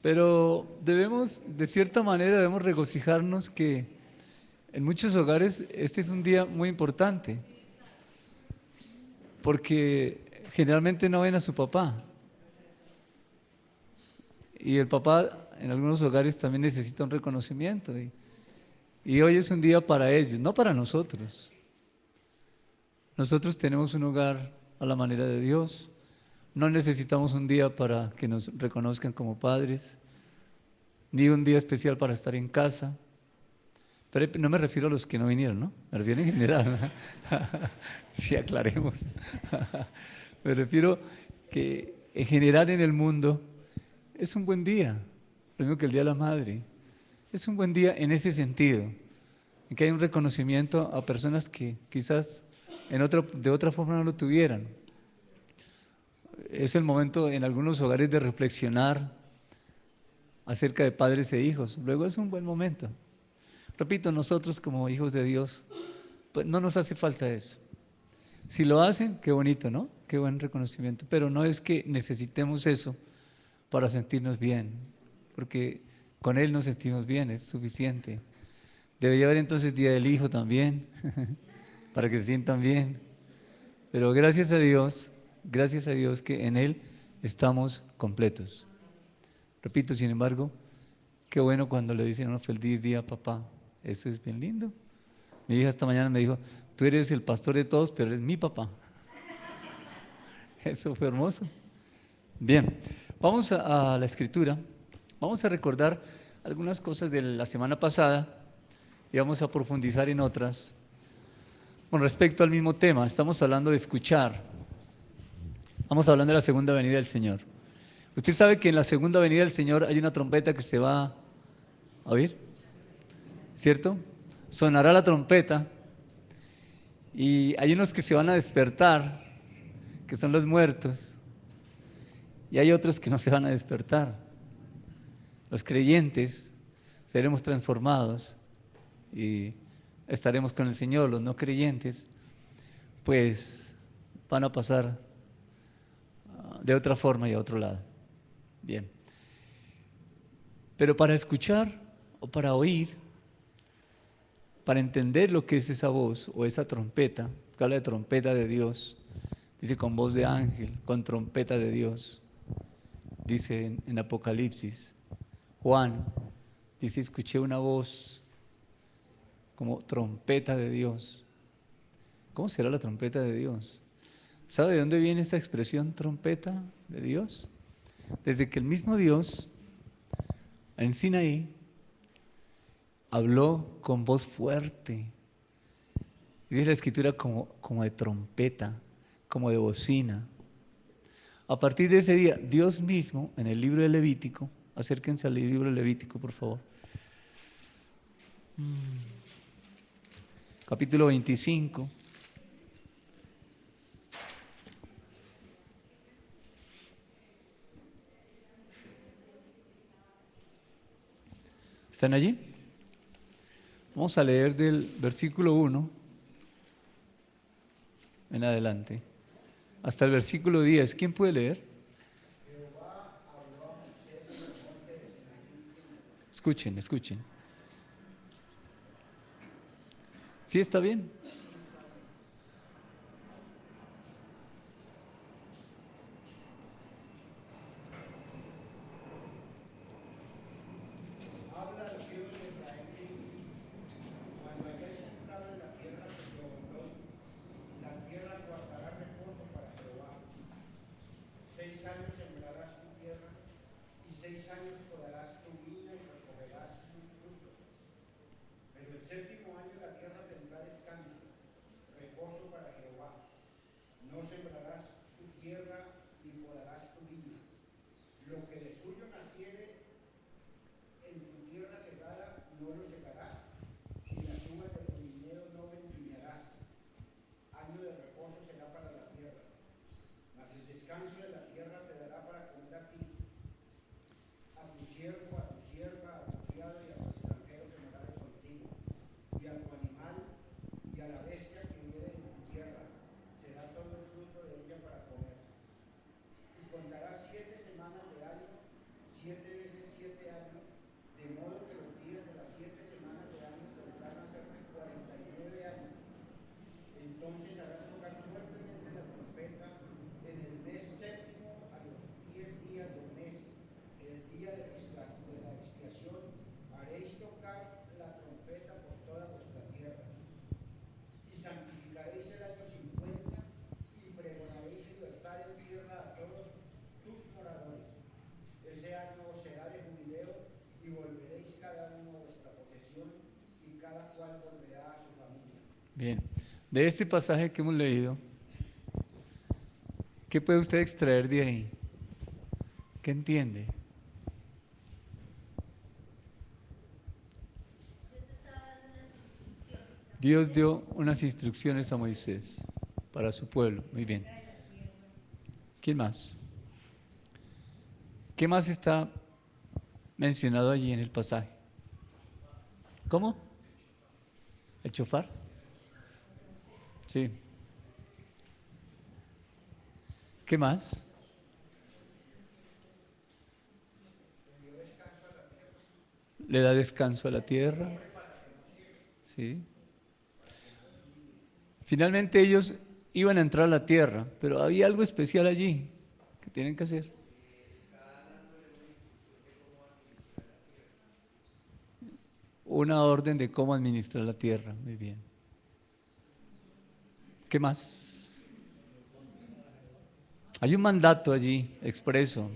Pero debemos, de cierta manera, debemos regocijarnos que en muchos hogares este es un día muy importante, porque generalmente no ven a su papá. Y el papá en algunos hogares también necesita un reconocimiento. Y hoy es un día para ellos, no para nosotros. Nosotros tenemos un hogar a la manera de Dios. No necesitamos un día para que nos reconozcan como padres, ni un día especial para estar en casa. Pero no me refiero a los que no vinieron, ¿no? Me refiero en general. Sí, aclaremos. Me refiero que en general en el mundo es un buen día, lo mismo que el Día de la Madre. Es un buen día en ese sentido, en que hay un reconocimiento a personas que quizás de otra forma no lo tuvieran. Es el momento en algunos hogares de reflexionar acerca de padres e hijos. Luego es un buen momento. Repito, nosotros como hijos de Dios, pues no nos hace falta eso. Si lo hacen, qué bonito, ¿no? Qué buen reconocimiento. Pero no es que necesitemos eso para sentirnos bien, porque con Él nos sentimos bien, es suficiente. Debería haber entonces Día del Hijo también, para que se sientan bien. Pero gracias a Dios que en Él estamos completos. Repito, sin embargo, qué bueno cuando le dicen a uno feliz día, papá. Eso es bien lindo. Mi hija esta mañana me dijo, tú eres el pastor de todos, pero eres mi papá. Eso fue hermoso. Bien, vamos a la escritura. Vamos a recordar algunas cosas de la semana pasada y vamos a profundizar en otras. Con respecto al mismo tema, estamos hablando de escuchar. Estamos hablando de la segunda venida del Señor. Usted sabe que en la segunda venida del Señor hay una trompeta que se va a oír, ¿cierto? Sonará la trompeta y hay unos que se van a despertar, que son los muertos, y hay otros que no se van a despertar. Los creyentes seremos transformados y estaremos con el Señor. Los no creyentes, pues, van a pasar de otra forma y a otro lado. Bien. Pero para escuchar o para oír, para entender lo que es esa voz o esa trompeta, que habla de trompeta de Dios, dice con voz de ángel, con trompeta de Dios, dice en Apocalipsis. Juan dice, escuché una voz como trompeta de Dios. ¿Cómo será la trompeta de Dios? ¿Sabe de dónde viene esta expresión trompeta de Dios? Desde que el mismo Dios en Sinaí habló con voz fuerte. Y dice la escritura como de trompeta, como de bocina. A partir de ese día, Dios mismo, en el libro de Levítico, acérquense al libro de Levítico, por favor. Capítulo 25. ¿Están allí? Vamos a leer del versículo 1 en adelante, hasta el versículo 10. ¿Quién puede leer? Escuchen, escuchen. ¿Sí está bien? 7 veces 7 años, de modo que los días de las 7 semanas de año saldrán a ser de 49 años. Entonces harás tocar fuertemente la trompeta en el mes séptimo a los 10 días del mes, el día de la expiación. Haréis tocar la trompeta por toda vuestra tierra. Y santificaréis el año 50 y pregonaréis libertad en tierra a todos sus moradores. Ese año será de jubileo y volveréis cada uno a vuestra posesión y cada cual volverá a su familia. Bien, de este pasaje que hemos leído, ¿qué puede usted extraer de ahí? ¿Qué entiende? Dios dio unas instrucciones a Moisés para su pueblo. Muy bien. ¿Quién más? ¿Qué más está mencionado allí en el pasaje? ¿Cómo? ¿El chofar? Sí. ¿Qué más? Le da descanso a la tierra. Sí. Finalmente ellos iban a entrar a la tierra, pero había algo especial allí que tienen que hacer. Una orden de cómo administrar la tierra. Muy bien. ¿Qué más? Hay un mandato allí expreso.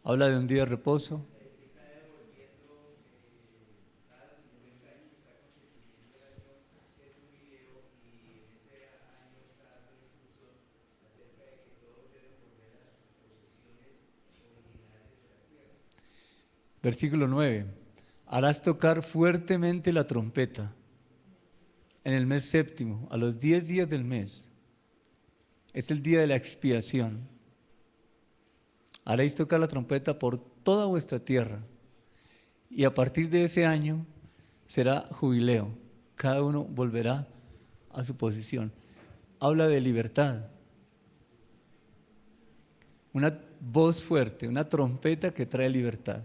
Habla de un día de reposo. Versículo 9. Harás tocar fuertemente la trompeta en el mes séptimo, a los 10 días del mes. Es el día de la expiación. Haréis tocar la trompeta por toda vuestra tierra. Y a partir de ese año será jubileo. Cada uno volverá a su posición. Habla de libertad. Una voz fuerte, una trompeta que trae libertad.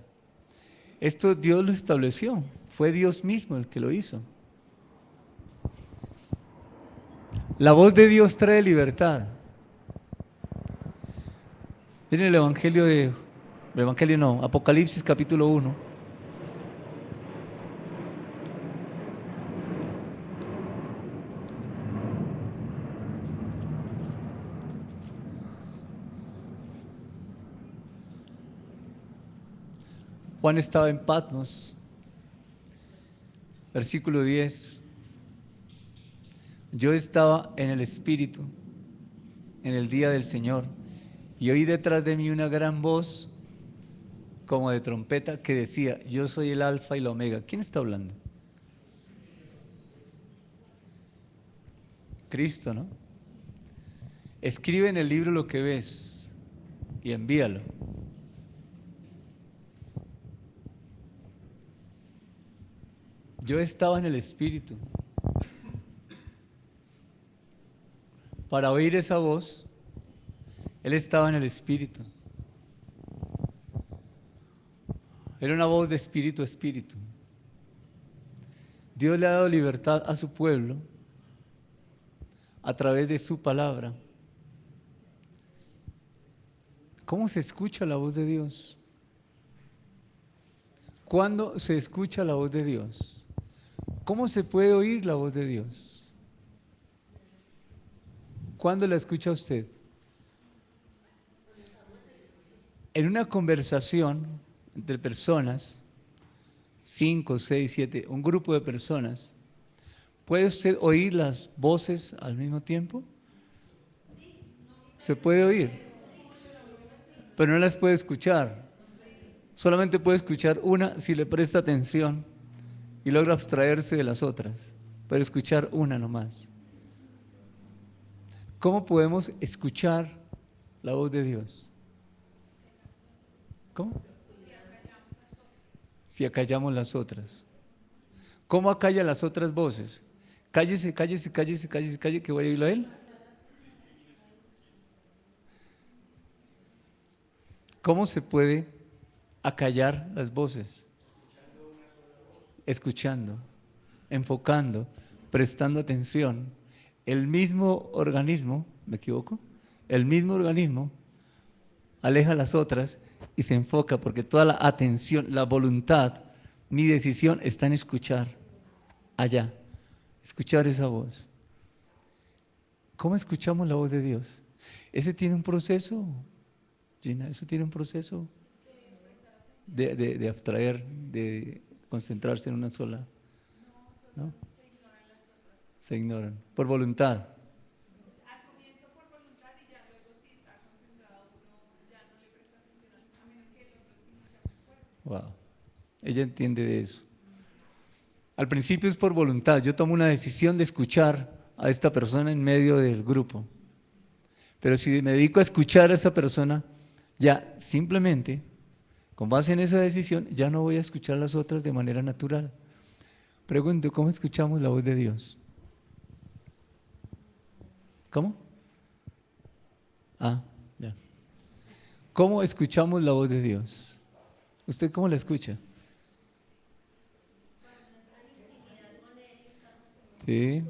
Esto Dios lo estableció. Fue Dios mismo el que lo hizo. La voz de Dios trae libertad. Miren Apocalipsis capítulo 1. Juan estaba en Patmos, versículo 10. Yo estaba en el Espíritu en el día del Señor y oí detrás de mí una gran voz como de trompeta que decía: yo soy el Alfa y la Omega. ¿Quién está hablando? Cristo, ¿no? Escribe en el libro lo que ves y envíalo. Yo estaba en el Espíritu para oír esa voz. Él estaba en el Espíritu. Era una voz de espíritu a espíritu. Dios le ha dado libertad a su pueblo a través de su palabra. ¿Cómo se escucha la voz de Dios? ¿Cuándo se escucha la voz de Dios? ¿Cómo se puede oír la voz de Dios? ¿Cuándo la escucha usted? En una conversación entre personas, 5, 6, 7, un grupo de personas, ¿puede usted oír las voces al mismo tiempo? Se puede oír, pero no las puede escuchar. Solamente puede escuchar una si le presta atención y logra abstraerse de las otras, pero escuchar una nomás. ¿Cómo podemos escuchar la voz de Dios? ¿Cómo? Si acallamos las otras. ¿Cómo acalla las otras voces? Cállese, cállese, cállese, cállese, cállese, que voy a oírlo a él. ¿Cómo se puede acallar las voces? Escuchando, enfocando, prestando atención. El mismo organismo, ¿me equivoco? El mismo organismo aleja las otras y se enfoca porque toda la atención, la voluntad, mi decisión está en escuchar allá, escuchar esa voz. ¿Cómo escuchamos la voz de Dios? Ese tiene un proceso, Gina, eso tiene un proceso de abstraer, de concentrarse en una sola, ¿no? Se ignoran, por voluntad. Al comienzo por voluntad y ya luego si está concentrado uno ya no le presta atención a menos que el otro estímulo sea muy fuerte. Wow. Ella entiende de eso. Al principio es por voluntad. Yo tomo una decisión de escuchar a esta persona en medio del grupo. Pero si me dedico a escuchar a esa persona, ya simplemente, con base en esa decisión, ya no voy a escuchar a las otras de manera natural. Pregunto, ¿cómo escuchamos la voz de Dios? ¿Cómo? Ah, ya. ¿Cómo escuchamos la voz de Dios? ¿Usted cómo la escucha? Sí.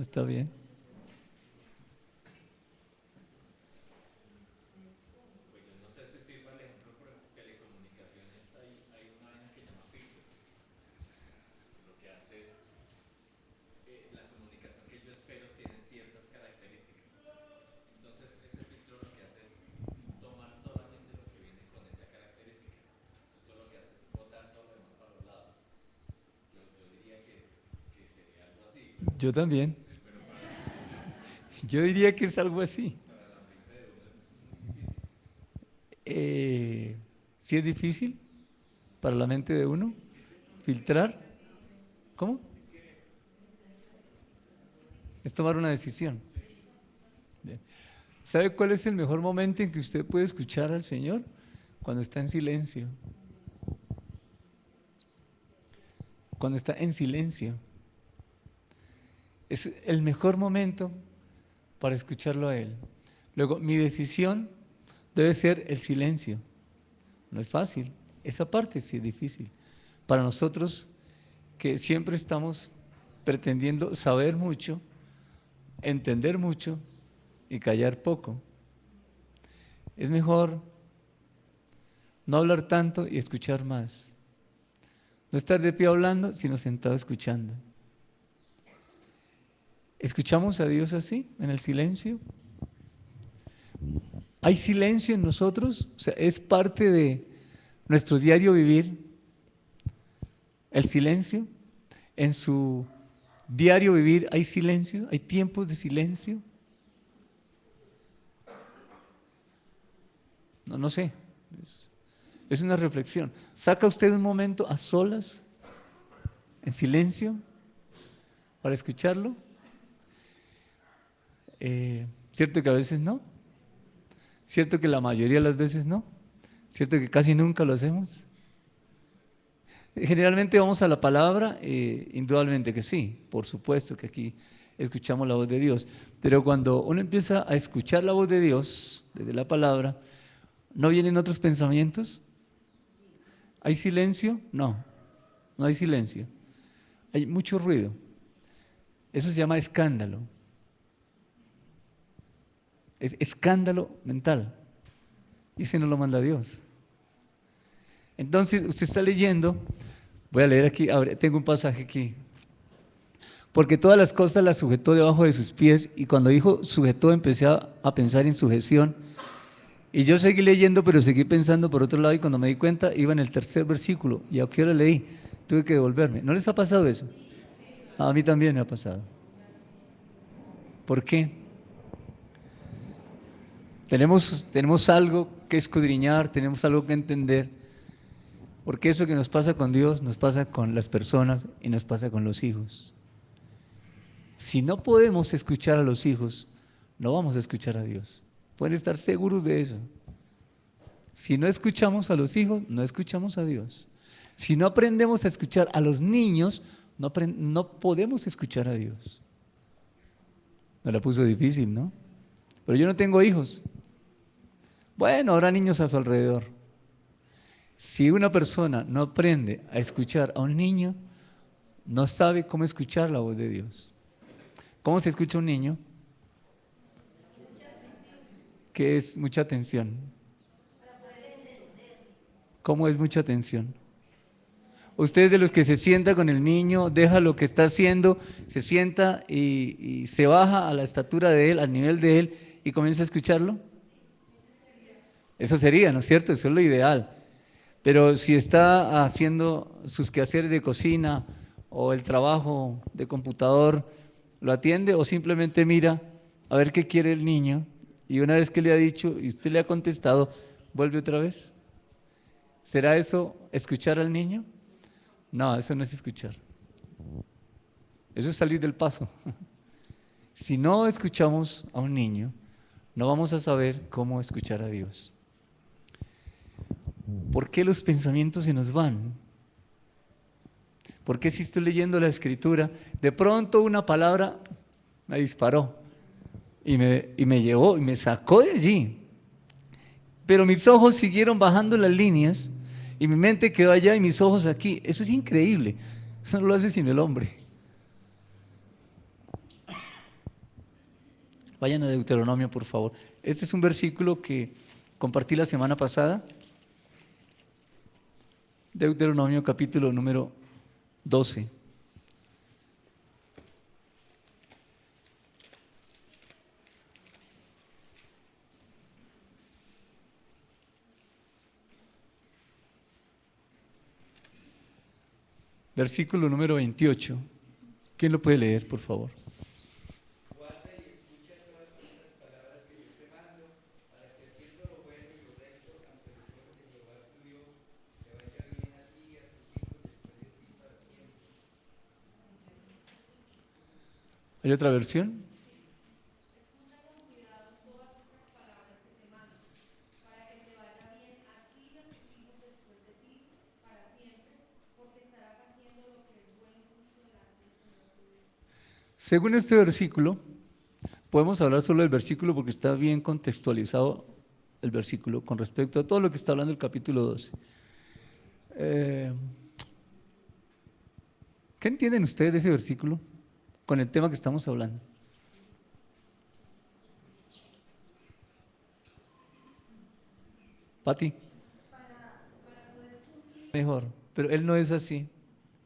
Está bien. Pues yo no sé si sirva el ejemplo, pero en telecomunicaciones hay una vaina que llama filtro. Lo que hace es, la comunicación que yo espero tiene ciertas características. Entonces ese filtro lo que hace es tomar solamente lo que viene con esa característica. Esto lo que hace es botar todo lo demás para los lados. Yo diría que sería algo así. Yo también. Yo diría que es algo así. ¿Sí es difícil para la mente de uno filtrar? ¿Cómo? Es tomar una decisión. Bien. ¿Sabe cuál es el mejor momento en que usted puede escuchar al Señor? Cuando está en silencio. Cuando está en silencio. Es el mejor momento para escucharlo a Él. Luego, mi decisión debe ser el silencio. No es fácil. Esa parte sí es difícil. Para nosotros que siempre estamos pretendiendo saber mucho, entender mucho y callar poco. Es mejor no hablar tanto y escuchar más. No estar de pie hablando, sino sentado escuchando. ¿Escuchamos a Dios así, en el silencio? ¿Hay silencio en nosotros? O sea, ¿es parte de nuestro diario vivir el silencio? ¿En su diario vivir hay silencio? ¿Hay tiempos de silencio? No sé. Es una reflexión. ¿Saca usted un momento a solas, en silencio, para escucharlo? ¿Cierto que a veces no? ¿Cierto que la mayoría de las veces no? ¿Cierto que casi nunca lo hacemos? Generalmente vamos a la palabra, indudablemente que sí, por supuesto que aquí escuchamos la voz de Dios, pero cuando uno empieza a escuchar la voz de Dios desde la palabra, ¿no vienen otros pensamientos? ¿Hay silencio? No, no hay silencio. Hay mucho ruido. Eso se llama escándalo. Es escándalo mental. Y se nos lo manda Dios. Entonces, usted está leyendo, voy a leer aquí, tengo un pasaje aquí. Porque todas las cosas las sujetó debajo de sus pies, y cuando dijo sujetó, empecé a pensar en sujeción. Y yo seguí leyendo, pero seguí pensando por otro lado, y cuando me di cuenta, iba en el 3er versículo, y a qué hora leí, tuve que devolverme. ¿No les ha pasado eso? A mí también me ha pasado. ¿Por qué? Tenemos algo que escudriñar, tenemos algo que entender, porque eso que nos pasa con Dios, nos pasa con las personas y nos pasa con los hijos. Si no podemos escuchar a los hijos, no vamos a escuchar a Dios. Pueden estar seguros de eso. Si no escuchamos a los hijos, no escuchamos a Dios. Si no aprendemos a escuchar a los niños, no podemos escuchar a Dios. Me la puso difícil, ¿no? Pero yo no tengo hijos. Bueno, habrá niños a su alrededor. Si una persona no aprende a escuchar a un niño, no sabe cómo escuchar la voz de Dios. ¿Cómo se escucha un niño? ¿Qué es mucha atención? ¿Cómo es mucha atención? Usted es de los que se sienta con el niño, deja lo que está haciendo, se sienta y se baja a la estatura de él, al nivel de él y comienza a escucharlo. Eso sería, ¿no es cierto? Eso es lo ideal. Pero si está haciendo sus quehaceres de cocina o el trabajo de computador, ¿lo atiende o simplemente mira a ver qué quiere el niño? Y una vez que le ha dicho y usted le ha contestado, ¿vuelve otra vez? ¿Será eso escuchar al niño? No, eso no es escuchar. Eso es salir del paso. Si no escuchamos a un niño, no vamos a saber cómo escuchar a Dios. ¿Por qué los pensamientos se nos van? ¿Por qué si estoy leyendo la escritura, de pronto una palabra me disparó y me llevó y me sacó de allí? Pero mis ojos siguieron bajando las líneas y mi mente quedó allá y mis ojos aquí. Eso es increíble. Eso no lo hace sino el hombre. Vayan a Deuteronomio, por favor. Este es un versículo que compartí la semana pasada. Deuteronomio capítulo número 12. Versículo número 28. ¿Quién lo puede leer, por favor? Guarda y escucha todas estas palabras que yo te mando, para que haciendo lo bueno y lo recto ante los ojos de Jehová tu Dios, te vaya bien a ti y a tus hijos después de ti para siempre. ¿Hay otra versión? Según este versículo, podemos hablar solo del versículo porque está bien contextualizado el versículo con respecto a todo lo que está hablando el capítulo 12. ¿Qué entienden ustedes de ese versículo con el tema que estamos hablando? Pati. Mejor, pero Él no es así.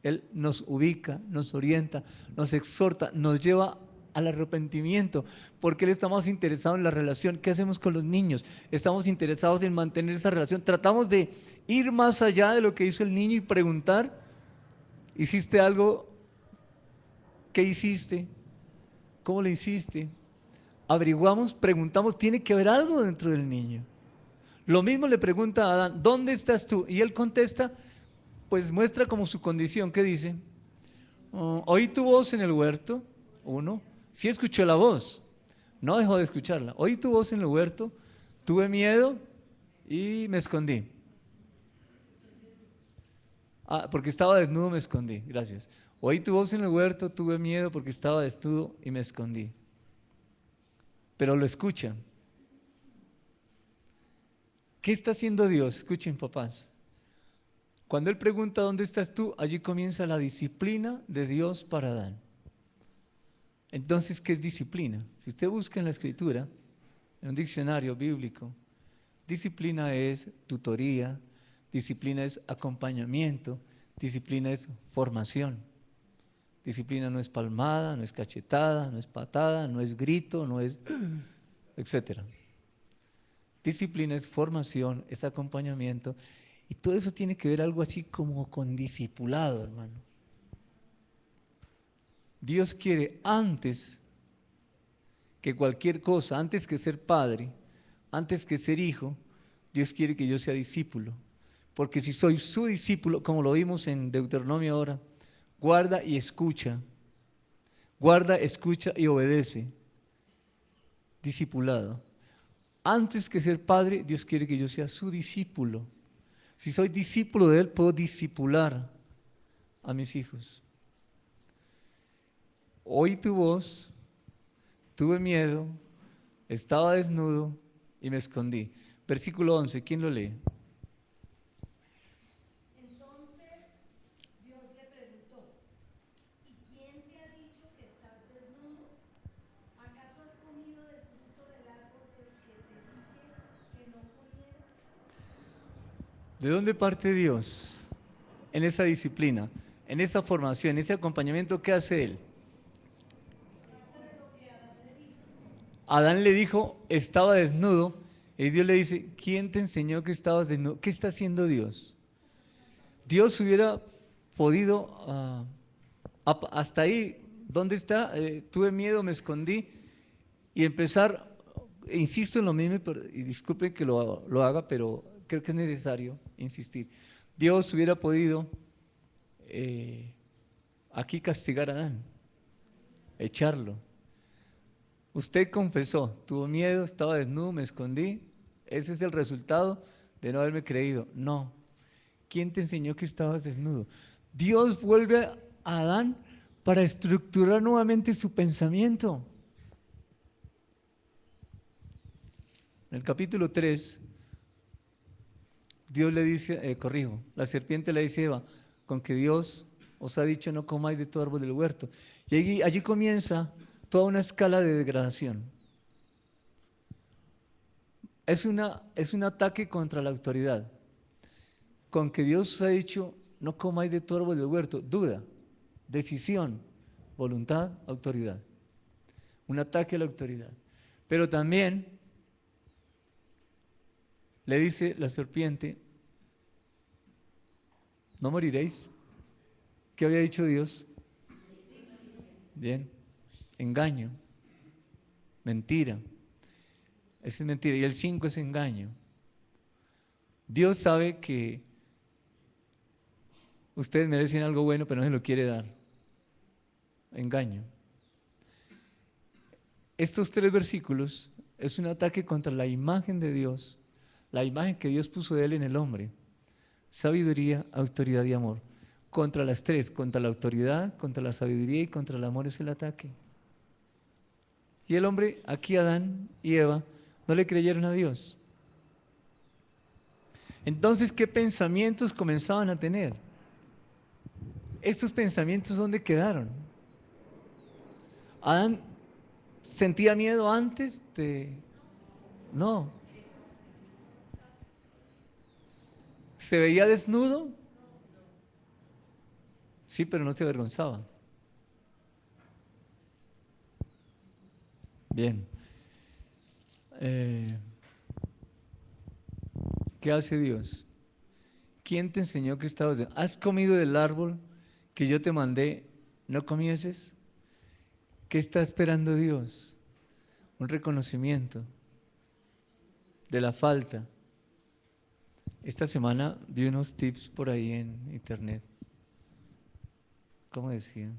Él nos ubica, nos orienta, nos exhorta, nos lleva al arrepentimiento, porque Él está más interesado en la relación. ¿Qué hacemos con los niños? Estamos interesados en mantener esa relación. Tratamos de ir más allá de lo que hizo el niño y preguntar, ¿hiciste algo? ¿Qué hiciste? ¿Cómo lo hiciste? Averiguamos, preguntamos, tiene que haber algo dentro del niño. Lo mismo le pregunta a Adán, ¿dónde estás tú? Y él contesta, pues muestra como su condición. ¿Qué dice? Oí tu voz en el huerto. Uno, sí escuchó la voz, no dejó de escucharla. Oí tu voz en el huerto, tuve miedo y me escondí. Porque estaba desnudo me escondí, gracias. Oí tu voz en el huerto, tuve miedo porque estaba desnudo y me escondí. Pero lo escuchan. ¿Qué está haciendo Dios? Escuchen, papás. Cuando Él pregunta ¿dónde estás tú? Allí comienza la disciplina de Dios para Adán. Entonces, ¿qué es disciplina? Si usted busca en la Escritura, en un diccionario bíblico, disciplina es tutoría, disciplina es acompañamiento, disciplina es formación. Disciplina no es palmada, no es cachetada, no es patada, no es grito, no es etcétera. Disciplina es formación, es acompañamiento, y todo eso tiene que ver algo así como con discipulado, hermano. Dios quiere antes que cualquier cosa, antes que ser padre, antes que ser hijo, Dios quiere que yo sea discípulo. Porque si soy su discípulo, como lo vimos en Deuteronomio ahora, guarda y escucha y obedece. Discipulado. Antes que ser padre, Dios quiere que yo sea su discípulo. Si soy discípulo de Él, puedo discipular a mis hijos. Oí tu voz, tuve miedo, estaba desnudo y me escondí. Versículo 11, ¿quién lo lee? Entonces Dios le preguntó, ¿y quién te ha dicho que estás desnudo? ¿Acaso has comido del fruto del árbol del que te dije que no comieras? ¿De dónde parte Dios en esa disciplina, en esa formación, en ese acompañamiento? ¿Qué hace Él? Adán le dijo, estaba desnudo, y Dios le dice, ¿quién te enseñó que estabas desnudo? ¿Qué está haciendo Dios? Dios hubiera podido, hasta ahí, ¿dónde está? Tuve miedo, me escondí, y empezar, insisto en lo mismo, y disculpen que lo haga, pero creo que es necesario insistir. Dios hubiera podido aquí castigar a Adán, echarlo. Usted confesó, tuvo miedo, estaba desnudo, me escondí. Ese es el resultado de no haberme creído. No. ¿Quién te enseñó que estabas desnudo? Dios vuelve a Adán para estructurar nuevamente su pensamiento. En el capítulo 3, Dios le dice, la serpiente le dice a Eva, con que Dios os ha dicho no comáis de todo árbol del huerto. Y allí comienza toda una escala de degradación. Es un ataque contra la autoridad. Con que Dios os ha dicho no comáis de todo árbol del huerto. Duda, decisión, voluntad, autoridad. Un ataque a la autoridad. Pero también le dice la serpiente, no moriréis. ¿Qué había dicho Dios? Bien, engaño, mentira. Esa es mentira. Y el 5 es engaño. Dios sabe que ustedes merecen algo bueno, pero no se lo quiere dar. Engaño. Estos 3 versículos es un ataque contra la imagen de Dios, la imagen que Dios puso de Él en el hombre. Sabiduría, autoridad y amor. Contra las 3, contra la autoridad, contra la sabiduría y contra el amor es el ataque. Y el hombre, aquí Adán y Eva, no le creyeron a Dios. Entonces, ¿qué pensamientos comenzaban a tener? Estos pensamientos, ¿dónde quedaron? Adán sentía miedo antes de... No. ¿Se veía desnudo? Sí, pero no se avergonzaba. Bien. ¿Qué hace Dios? ¿Quién te enseñó que estabas desnudo? ¿Has comido del árbol que yo te mandé, no comieses? ¿Qué está esperando Dios? Un reconocimiento de la falta. Esta semana vi unos tips por ahí en internet. ¿Cómo decían?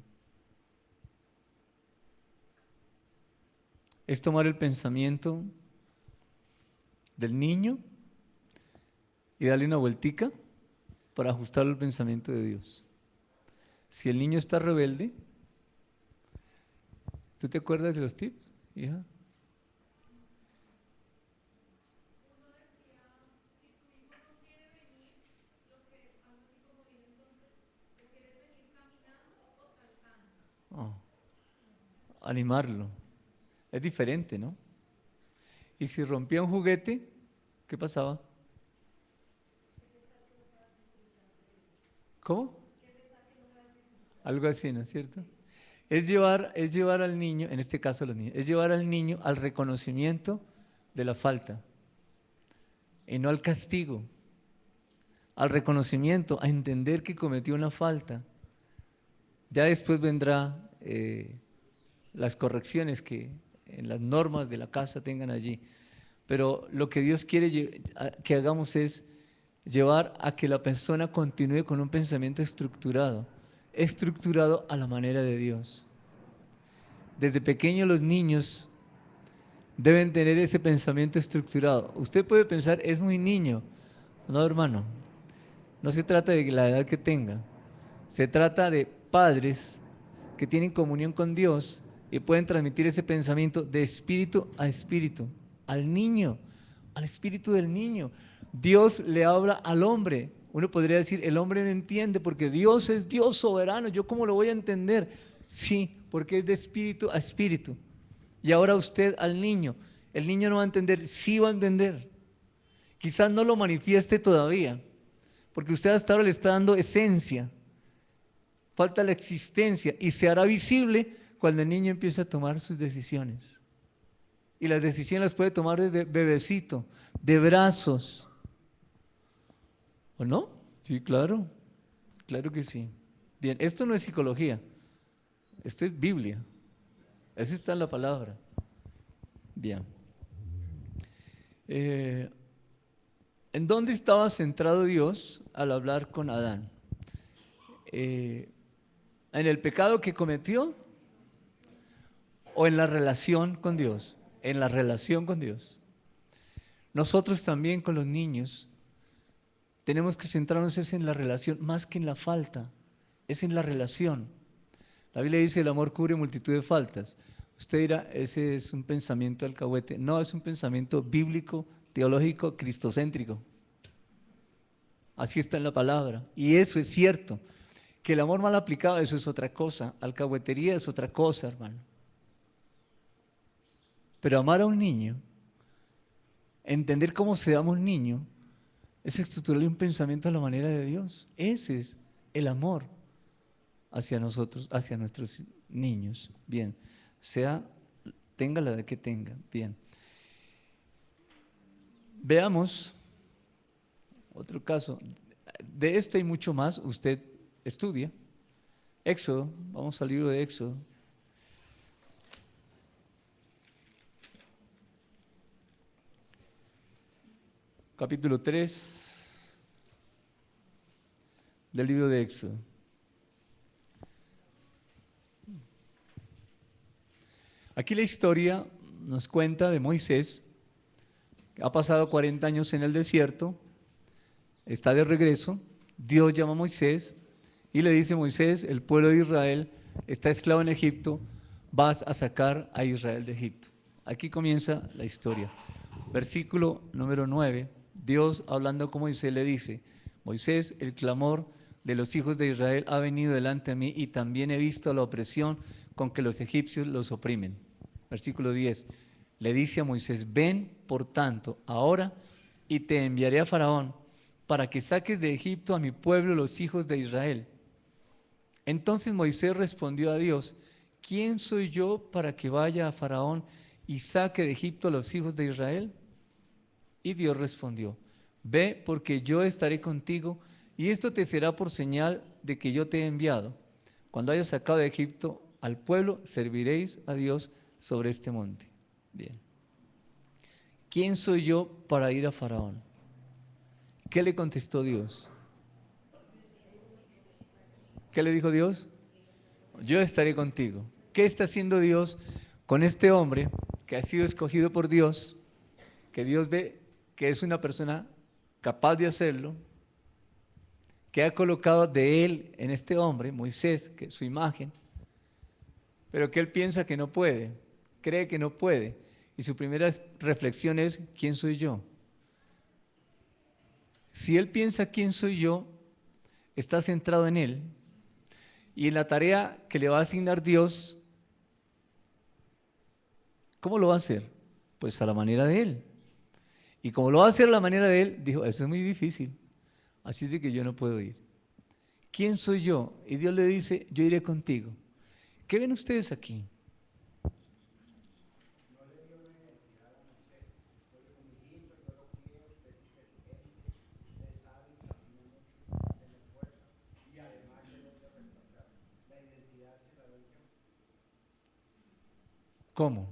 Es tomar el pensamiento del niño y darle una vueltica para ajustarlo al pensamiento de Dios. Si el niño está rebelde, ¿tú te acuerdas de los tips, hija? Oh, animarlo. Es diferente, ¿no? Y si rompía un juguete, ¿qué pasaba? ¿Cómo? Algo así, ¿no es cierto? Es llevar al niño, en este caso a los niños, es llevar al niño al reconocimiento de la falta y no al castigo, al reconocimiento, a entender que cometió una falta. Ya después vendrá las correcciones que en las normas de la casa tengan allí. Pero lo que Dios quiere que hagamos es llevar a que la persona continúe con un pensamiento estructurado a la manera de Dios. Desde pequeños los niños deben tener ese pensamiento estructurado. Usted puede pensar, es muy niño. No, hermano, no se trata de la edad que tenga. Se trata de padres que tienen comunión con Dios y pueden transmitir ese pensamiento de espíritu a espíritu, al niño, al espíritu del niño. Dios le habla al hombre. Uno podría decir, el hombre no entiende porque Dios es Dios soberano, ¿yo cómo lo voy a entender? Sí, porque es de espíritu a espíritu. Y ahora usted al niño, el niño no va a entender, sí va a entender. Quizás no lo manifieste todavía, porque usted hasta ahora le está dando esencia, falta la existencia y se hará visible cuando el niño empiece a tomar sus decisiones. Y las decisiones las puede tomar desde bebecito, de brazos. ¿O no? Sí, claro, claro que sí. Bien, esto no es psicología, esto es Biblia. Eso está en la palabra. Bien. ¿En dónde estaba centrado Dios al hablar con Adán? ¿En el pecado que cometió o en la relación con Dios? En la relación con Dios. Nosotros también con los niños tenemos que centrarnos es en la relación, más que en la falta, es en la relación. La Biblia dice, el amor cubre multitud de faltas. Usted dirá, ese es un pensamiento alcahuete. No, es un pensamiento bíblico, teológico, cristocéntrico. Así está en la palabra. Y eso es cierto. Que el amor mal aplicado, eso es otra cosa. Alcahuetería es otra cosa, hermano. Pero amar a un niño, entender cómo se ama un niño, es estructurarle un pensamiento a la manera de Dios. Ese es el amor hacia nosotros, hacia nuestros niños. Bien, tenga la edad que tenga. Bien. Veamos otro caso. De esto hay mucho más. Usted estudia. Éxodo, vamos al libro de Éxodo. Capítulo 3 del libro de Éxodo. Aquí la historia nos cuenta de Moisés, que ha pasado 40 años en el desierto, está de regreso, Dios llama a Moisés y le dice, Moisés, el pueblo de Israel está esclavo en Egipto, vas a sacar a Israel de Egipto. Aquí comienza la historia. Versículo número 9, Dios hablando con Moisés le dice, Moisés, el clamor de los hijos de Israel ha venido delante de mí y también he visto la opresión con que los egipcios los oprimen. Versículo 10, le dice a Moisés, ven por tanto ahora y te enviaré a Faraón para que saques de Egipto a mi pueblo, los hijos de Israel. Entonces Moisés respondió a Dios, ¿quién soy yo para que vaya a Faraón y saque de Egipto a los hijos de Israel? Y Dios respondió, ve porque yo estaré contigo y esto te será por señal de que yo te he enviado. Cuando hayas sacado de Egipto al pueblo, serviréis a Dios sobre este monte. Bien. ¿Quién soy yo para ir a Faraón? ¿Qué le contestó Dios? ¿Qué le dijo Dios? Yo estaré contigo. ¿Qué está haciendo Dios con este hombre que ha sido escogido por Dios, que Dios ve que es una persona capaz de hacerlo, que ha colocado de él en este hombre, Moisés, que es su imagen, pero que él piensa que no puede, cree que no puede, y su primera reflexión es, ¿quién soy yo? Si él piensa quién soy yo, está centrado en él, y en la tarea que le va a asignar Dios, ¿cómo lo va a hacer? Pues a la manera de él. Y como lo va a hacer a la manera de él, dijo, eso es muy difícil, así de que yo no puedo ir. ¿Quién soy yo? Y Dios le dice, yo iré contigo. ¿Qué ven ustedes aquí? ¿Cómo?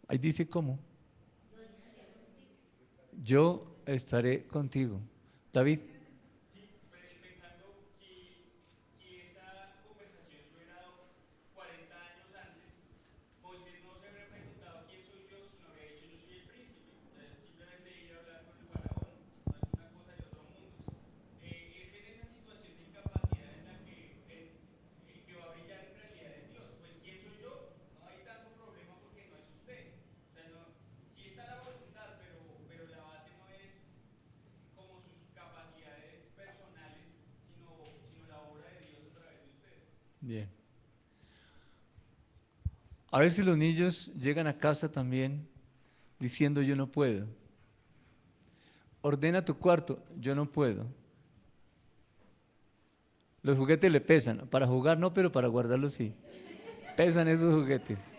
Ahí dice cómo. Yo estaré contigo. David. Sí, pensando si esa conversación se hubiera dado 40 años antes, Moisés no se habría preguntado quién soy yo, sino habría dicho yo soy el príncipe. Entonces simplemente ir a hablar con el faraón, no es una cosa de otro mundo. Es en esa situación de incapacidad de Bien. A veces los niños llegan a casa también diciendo yo no puedo. Ordena tu cuarto, yo no puedo. Los juguetes le pesan, para jugar no, pero para guardarlos sí. Pesan esos juguetes.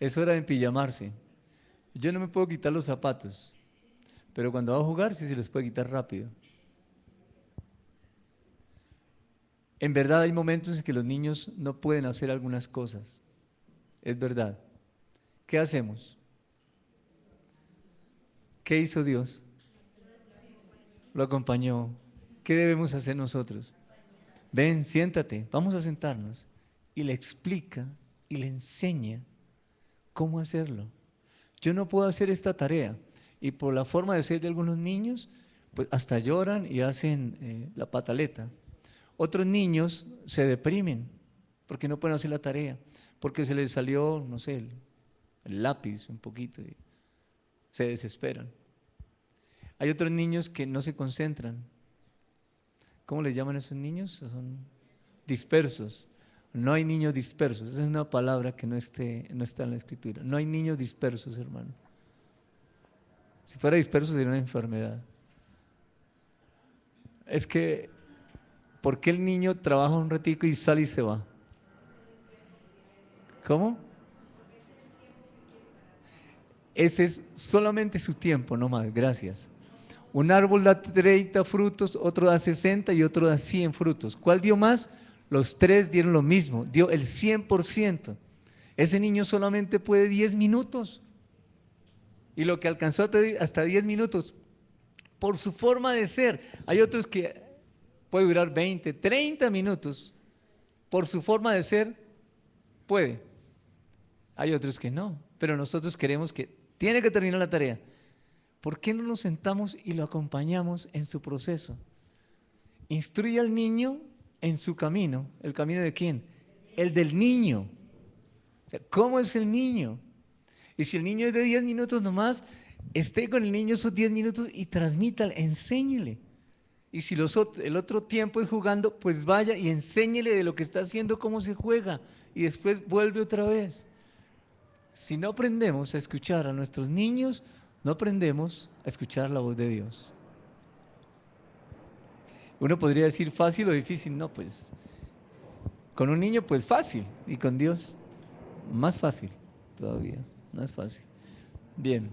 Es hora de empijamarse. Yo no me puedo quitar los zapatos, pero cuando va a jugar sí se les puede quitar rápido. En verdad hay momentos en que los niños no pueden hacer algunas cosas. Es verdad. ¿Qué hacemos? ¿Qué hizo Dios? Lo acompañó. ¿Qué debemos hacer nosotros? Ven, siéntate, vamos a sentarnos. Y le explica y le enseña cómo hacerlo. Yo no puedo hacer esta tarea. Y por la forma de ser de algunos niños, pues hasta lloran y hacen la pataleta. Otros niños se deprimen porque no pueden hacer la tarea, porque se les salió, no sé, el lápiz un poquito y se desesperan. Hay otros niños que no se concentran. ¿Cómo les llaman a esos niños? Son dispersos. No hay niños dispersos. Esa es una palabra que no está en la Escritura. No hay niños dispersos, hermano. Si fuera disperso sería una enfermedad. Es que, ¿por qué el niño trabaja un ratico y sale y se va? ¿Cómo? Ese es solamente su tiempo, no más. Gracias. Un árbol da 30 frutos, otro da 60 y otro da 100 frutos. ¿Cuál dio más? Los tres dieron lo mismo, dio el 100%. Ese niño solamente puede 10 minutos. Y lo que alcanzó hasta 10 minutos, por su forma de ser. Hay otros que puede durar 20, 30 minutos. Por su forma de ser, puede. Hay otros que no, pero nosotros queremos que tiene que terminar la tarea. ¿Por qué no nos sentamos y lo acompañamos en su proceso? Instruye al niño en su camino. ¿El camino de quién? El del niño. O sea, ¿cómo es el niño? Y si el niño es de 10 minutos nomás, esté con el niño esos 10 minutos y transmítale, enséñele. Y si el otro tiempo es jugando, pues vaya y enséñele de lo que está haciendo, cómo se juega. Y después vuelve otra vez. Si no aprendemos a escuchar a nuestros niños, no aprendemos a escuchar la voz de Dios. Uno podría decir fácil o difícil. No, pues con un niño pues fácil y con Dios más fácil todavía, más fácil. Bien.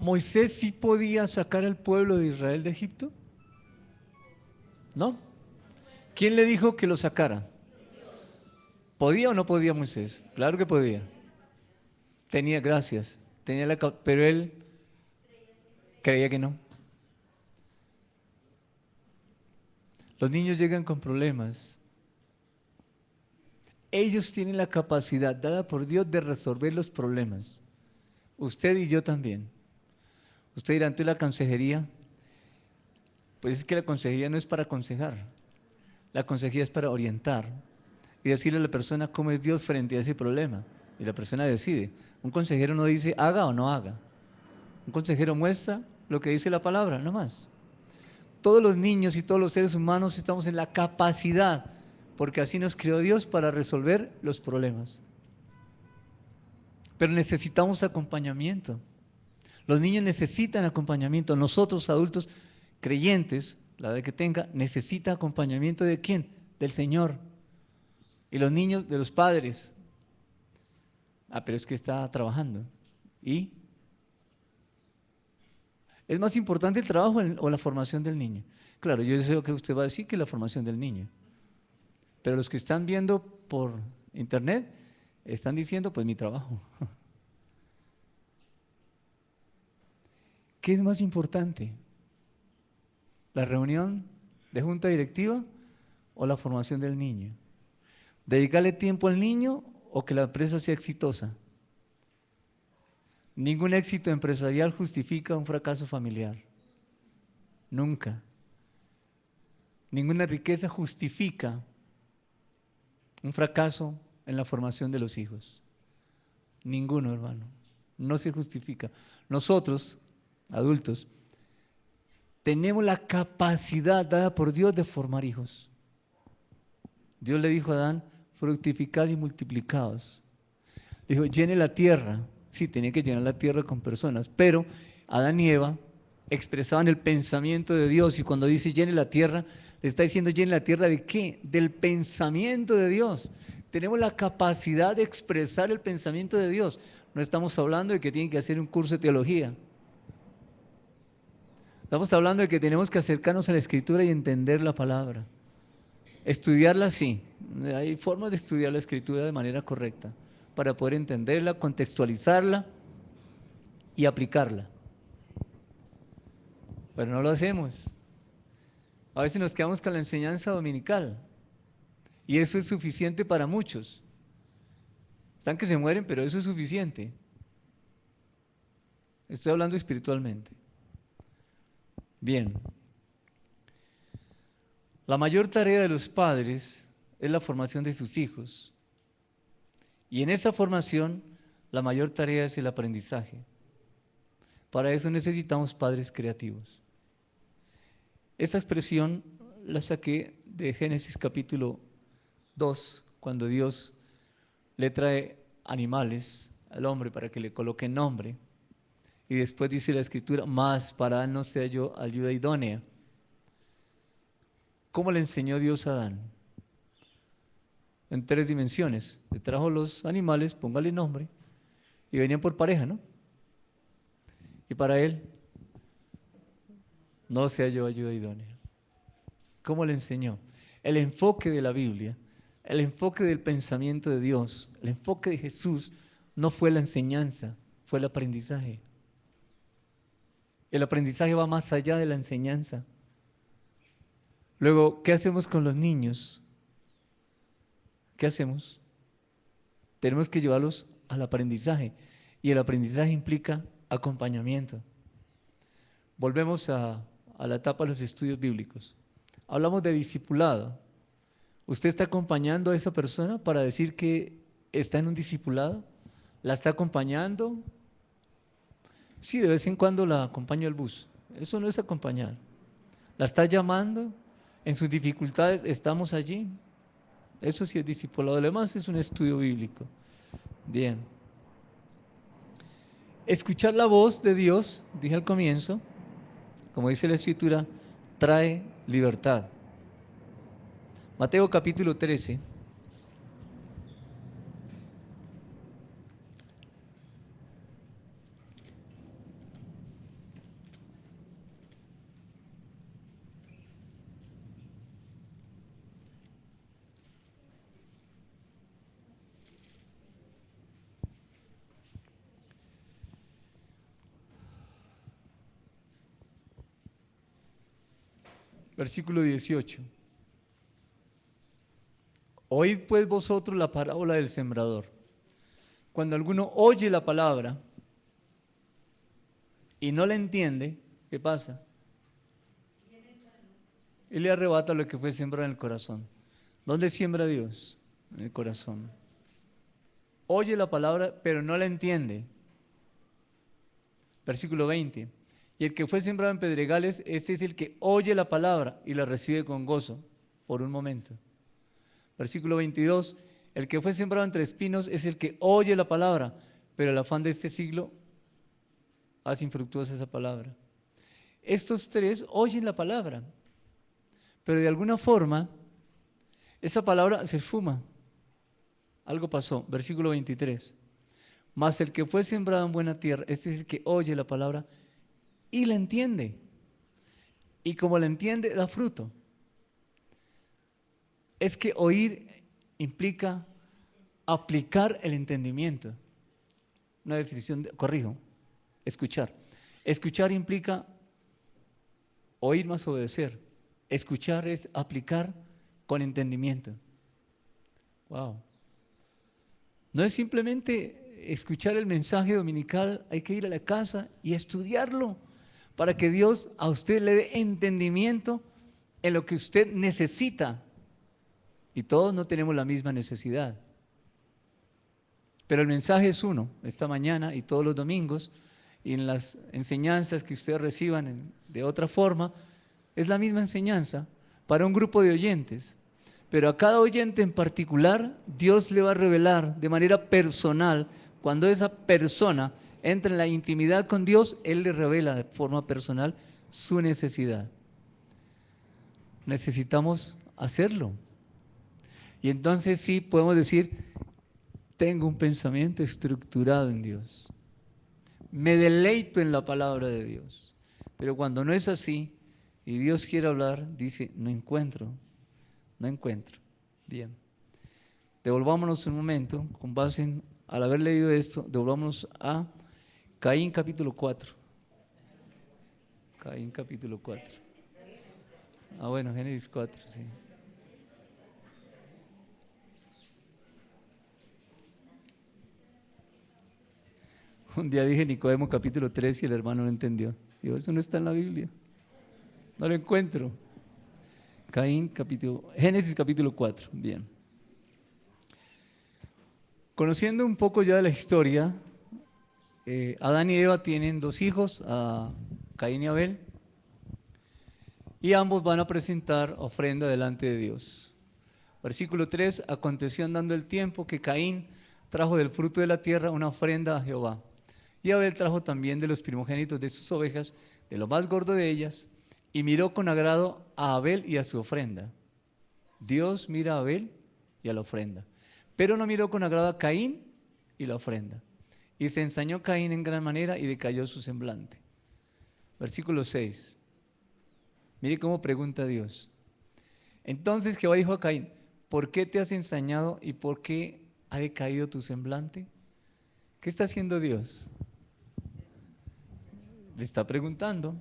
¿Moisés sí podía sacar al pueblo de Israel de Egipto? ¿No? ¿Quién le dijo que lo sacara? ¿Podía o no podía Moisés? Claro que podía. Tenía, gracias, pero él creía que no. Los niños llegan con problemas. Ellos tienen la capacidad dada por Dios de resolver los problemas. Usted y yo también. Usted dirá, entonces la consejería, pues es que la consejería no es para aconsejar. La consejería es para orientar y decirle a la persona cómo es Dios frente a ese problema. Y la persona decide. Un consejero no dice haga o no haga. Un consejero muestra lo que dice la palabra, no más. Todos los niños y todos los seres humanos estamos en la capacidad, porque así nos creó Dios para resolver los problemas. Pero necesitamos acompañamiento. Los niños necesitan acompañamiento. Nosotros, adultos creyentes, la edad que tenga, necesita acompañamiento ¿de quién? Del Señor. Y los niños de los padres. Pero es que está trabajando. ¿Y? ¿Es más importante el trabajo o la formación del niño? Claro, yo sé que usted va a decir que la formación del niño. Pero los que están viendo por internet están diciendo, pues mi trabajo. ¿Qué es más importante? ¿La reunión de junta directiva o la formación del niño? ¿Dedicarle tiempo al niño o que la empresa sea exitosa? Ningún éxito empresarial justifica un fracaso familiar. Nunca. Ninguna riqueza justifica un fracaso en la formación de los hijos. Ninguno, hermano. No se justifica. Nosotros, adultos, tenemos la capacidad dada por Dios de formar hijos. Dios le dijo a Adán, fructificad y multiplicaos. Dijo, llene la tierra. Sí, tenía que llenar la tierra con personas, pero Adán y Eva expresaban el pensamiento de Dios, y cuando dice llene la tierra, le está diciendo llene la tierra ¿de qué? Del pensamiento de Dios. Tenemos la capacidad de expresar el pensamiento de Dios. No estamos hablando de que tienen que hacer un curso de teología. Estamos hablando de que tenemos que acercarnos a la Escritura y entender la palabra. Estudiarla sí. Hay formas de estudiar la Escritura de manera correcta para poder entenderla, contextualizarla y aplicarla. Pero no lo hacemos. A veces nos quedamos con la enseñanza dominical y eso es suficiente para muchos. Están que se mueren, pero eso es suficiente. Estoy hablando espiritualmente. Bien. La mayor tarea de los padres es la formación de sus hijos. Y en esa formación, la mayor tarea es el aprendizaje. Para eso necesitamos padres creativos. Esta expresión la saqué de Génesis capítulo 2, cuando Dios le trae animales al hombre para que le coloque nombre. Y después dice la Escritura, mas para Adán no sea yo ayuda idónea. ¿Cómo le enseñó Dios a Adán? En 3 dimensiones. Le trajo los animales, póngale nombre, y venían por pareja, ¿no? Y para él, no sea yo ayuda idónea. ¿Cómo le enseñó? El enfoque de la Biblia, el enfoque del pensamiento de Dios, el enfoque de Jesús no fue la enseñanza, fue el aprendizaje. El aprendizaje va más allá de la enseñanza. Luego, ¿qué hacemos con los niños? ¿Qué hacemos? Tenemos que llevarlos al aprendizaje, y el aprendizaje implica acompañamiento. Volvemos a la etapa de los estudios bíblicos. Hablamos de discipulado. ¿Usted está acompañando a esa persona para decir que está en un discipulado? ¿La está acompañando? Sí, de vez en cuando la acompaño al bus. Eso no es acompañar. ¿La está llamando? En sus dificultades estamos allí. Eso sí es discipulado. Lo demás es un estudio bíblico. Bien. Escuchar la voz de Dios, dije al comienzo, como dice la Escritura, trae libertad. Mateo capítulo 13. Versículo 18. Oíd pues vosotros la parábola del sembrador. Cuando alguno oye la palabra y no la entiende, ¿qué pasa? Y le arrebata lo que fue sembrado en el corazón. ¿Dónde siembra Dios? En el corazón. Oye la palabra, pero no la entiende. Versículo 20. Y el que fue sembrado en pedregales, este es el que oye la palabra y la recibe con gozo por un momento. Versículo 22. El que fue sembrado entre espinos es el que oye la palabra, pero el afán de este siglo hace infructuosa esa palabra. Estos tres oyen la palabra, pero de alguna forma esa palabra se esfuma. Algo pasó. Versículo 23. Mas el que fue sembrado en buena tierra, este es el que oye la palabra y la entiende. Y como la entiende, da fruto. Es que oír implica aplicar el entendimiento. Una definición, corrijo, escuchar. Escuchar implica oír más obedecer. Escuchar es aplicar con entendimiento. Wow. No es simplemente escuchar el mensaje dominical, hay que ir a la casa y estudiarlo para que Dios a usted le dé entendimiento en lo que usted necesita. Y todos no tenemos la misma necesidad. Pero el mensaje es uno, esta mañana y todos los domingos, y en las enseñanzas que ustedes reciban de otra forma, es la misma enseñanza para un grupo de oyentes. Pero a cada oyente en particular, Dios le va a revelar de manera personal. Cuando esa persona entra en la intimidad con Dios, Él le revela de forma personal su necesidad. Necesitamos hacerlo. Y entonces sí podemos decir, tengo un pensamiento estructurado en Dios. Me deleito en la palabra de Dios. Pero cuando no es así, y Dios quiere hablar, dice, no encuentro. Bien. Devolvámonos un momento, con base al haber leído esto, devolvámonos a Caín capítulo 4. Caín capítulo 4. Ah, bueno, Génesis 4, sí. Un día dije Nicodemo capítulo 3 y el hermano no entendió. Digo, eso no está en la Biblia. No lo encuentro. Génesis capítulo 4. Bien. Conociendo un poco ya de la historia, Adán y Eva tienen 2 hijos, a Caín y Abel, y ambos van a presentar ofrenda delante de Dios. Versículo 3, aconteció andando el tiempo que Caín trajo del fruto de la tierra una ofrenda a Jehová, y Abel trajo también de los primogénitos de sus ovejas, de lo más gordo de ellas, y miró con agrado a Abel y a su ofrenda. Dios mira a Abel y a la ofrenda, pero no miró con agrado a Caín y la ofrenda. Y se ensañó Caín en gran manera y decayó su semblante. Versículo 6. Mire cómo pregunta Dios. Entonces Jehová dijo a Caín, ¿por qué te has ensañado y por qué ha decaído tu semblante? ¿Qué está haciendo Dios? Le está preguntando.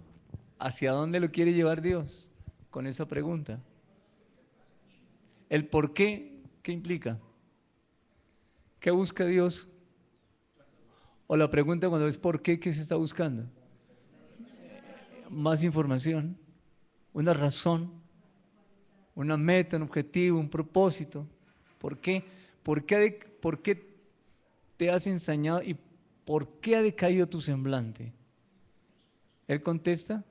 ¿Hacia dónde lo quiere llevar Dios con esa pregunta? El por qué, ¿qué implica? ¿Qué busca Dios? O la pregunta cuando es ¿por qué? ¿Qué se está buscando? Más información, una razón, una meta, un objetivo, un propósito. ¿Por qué? ¿Por qué te has ensañado y por qué ha decaído tu semblante? Él contesta,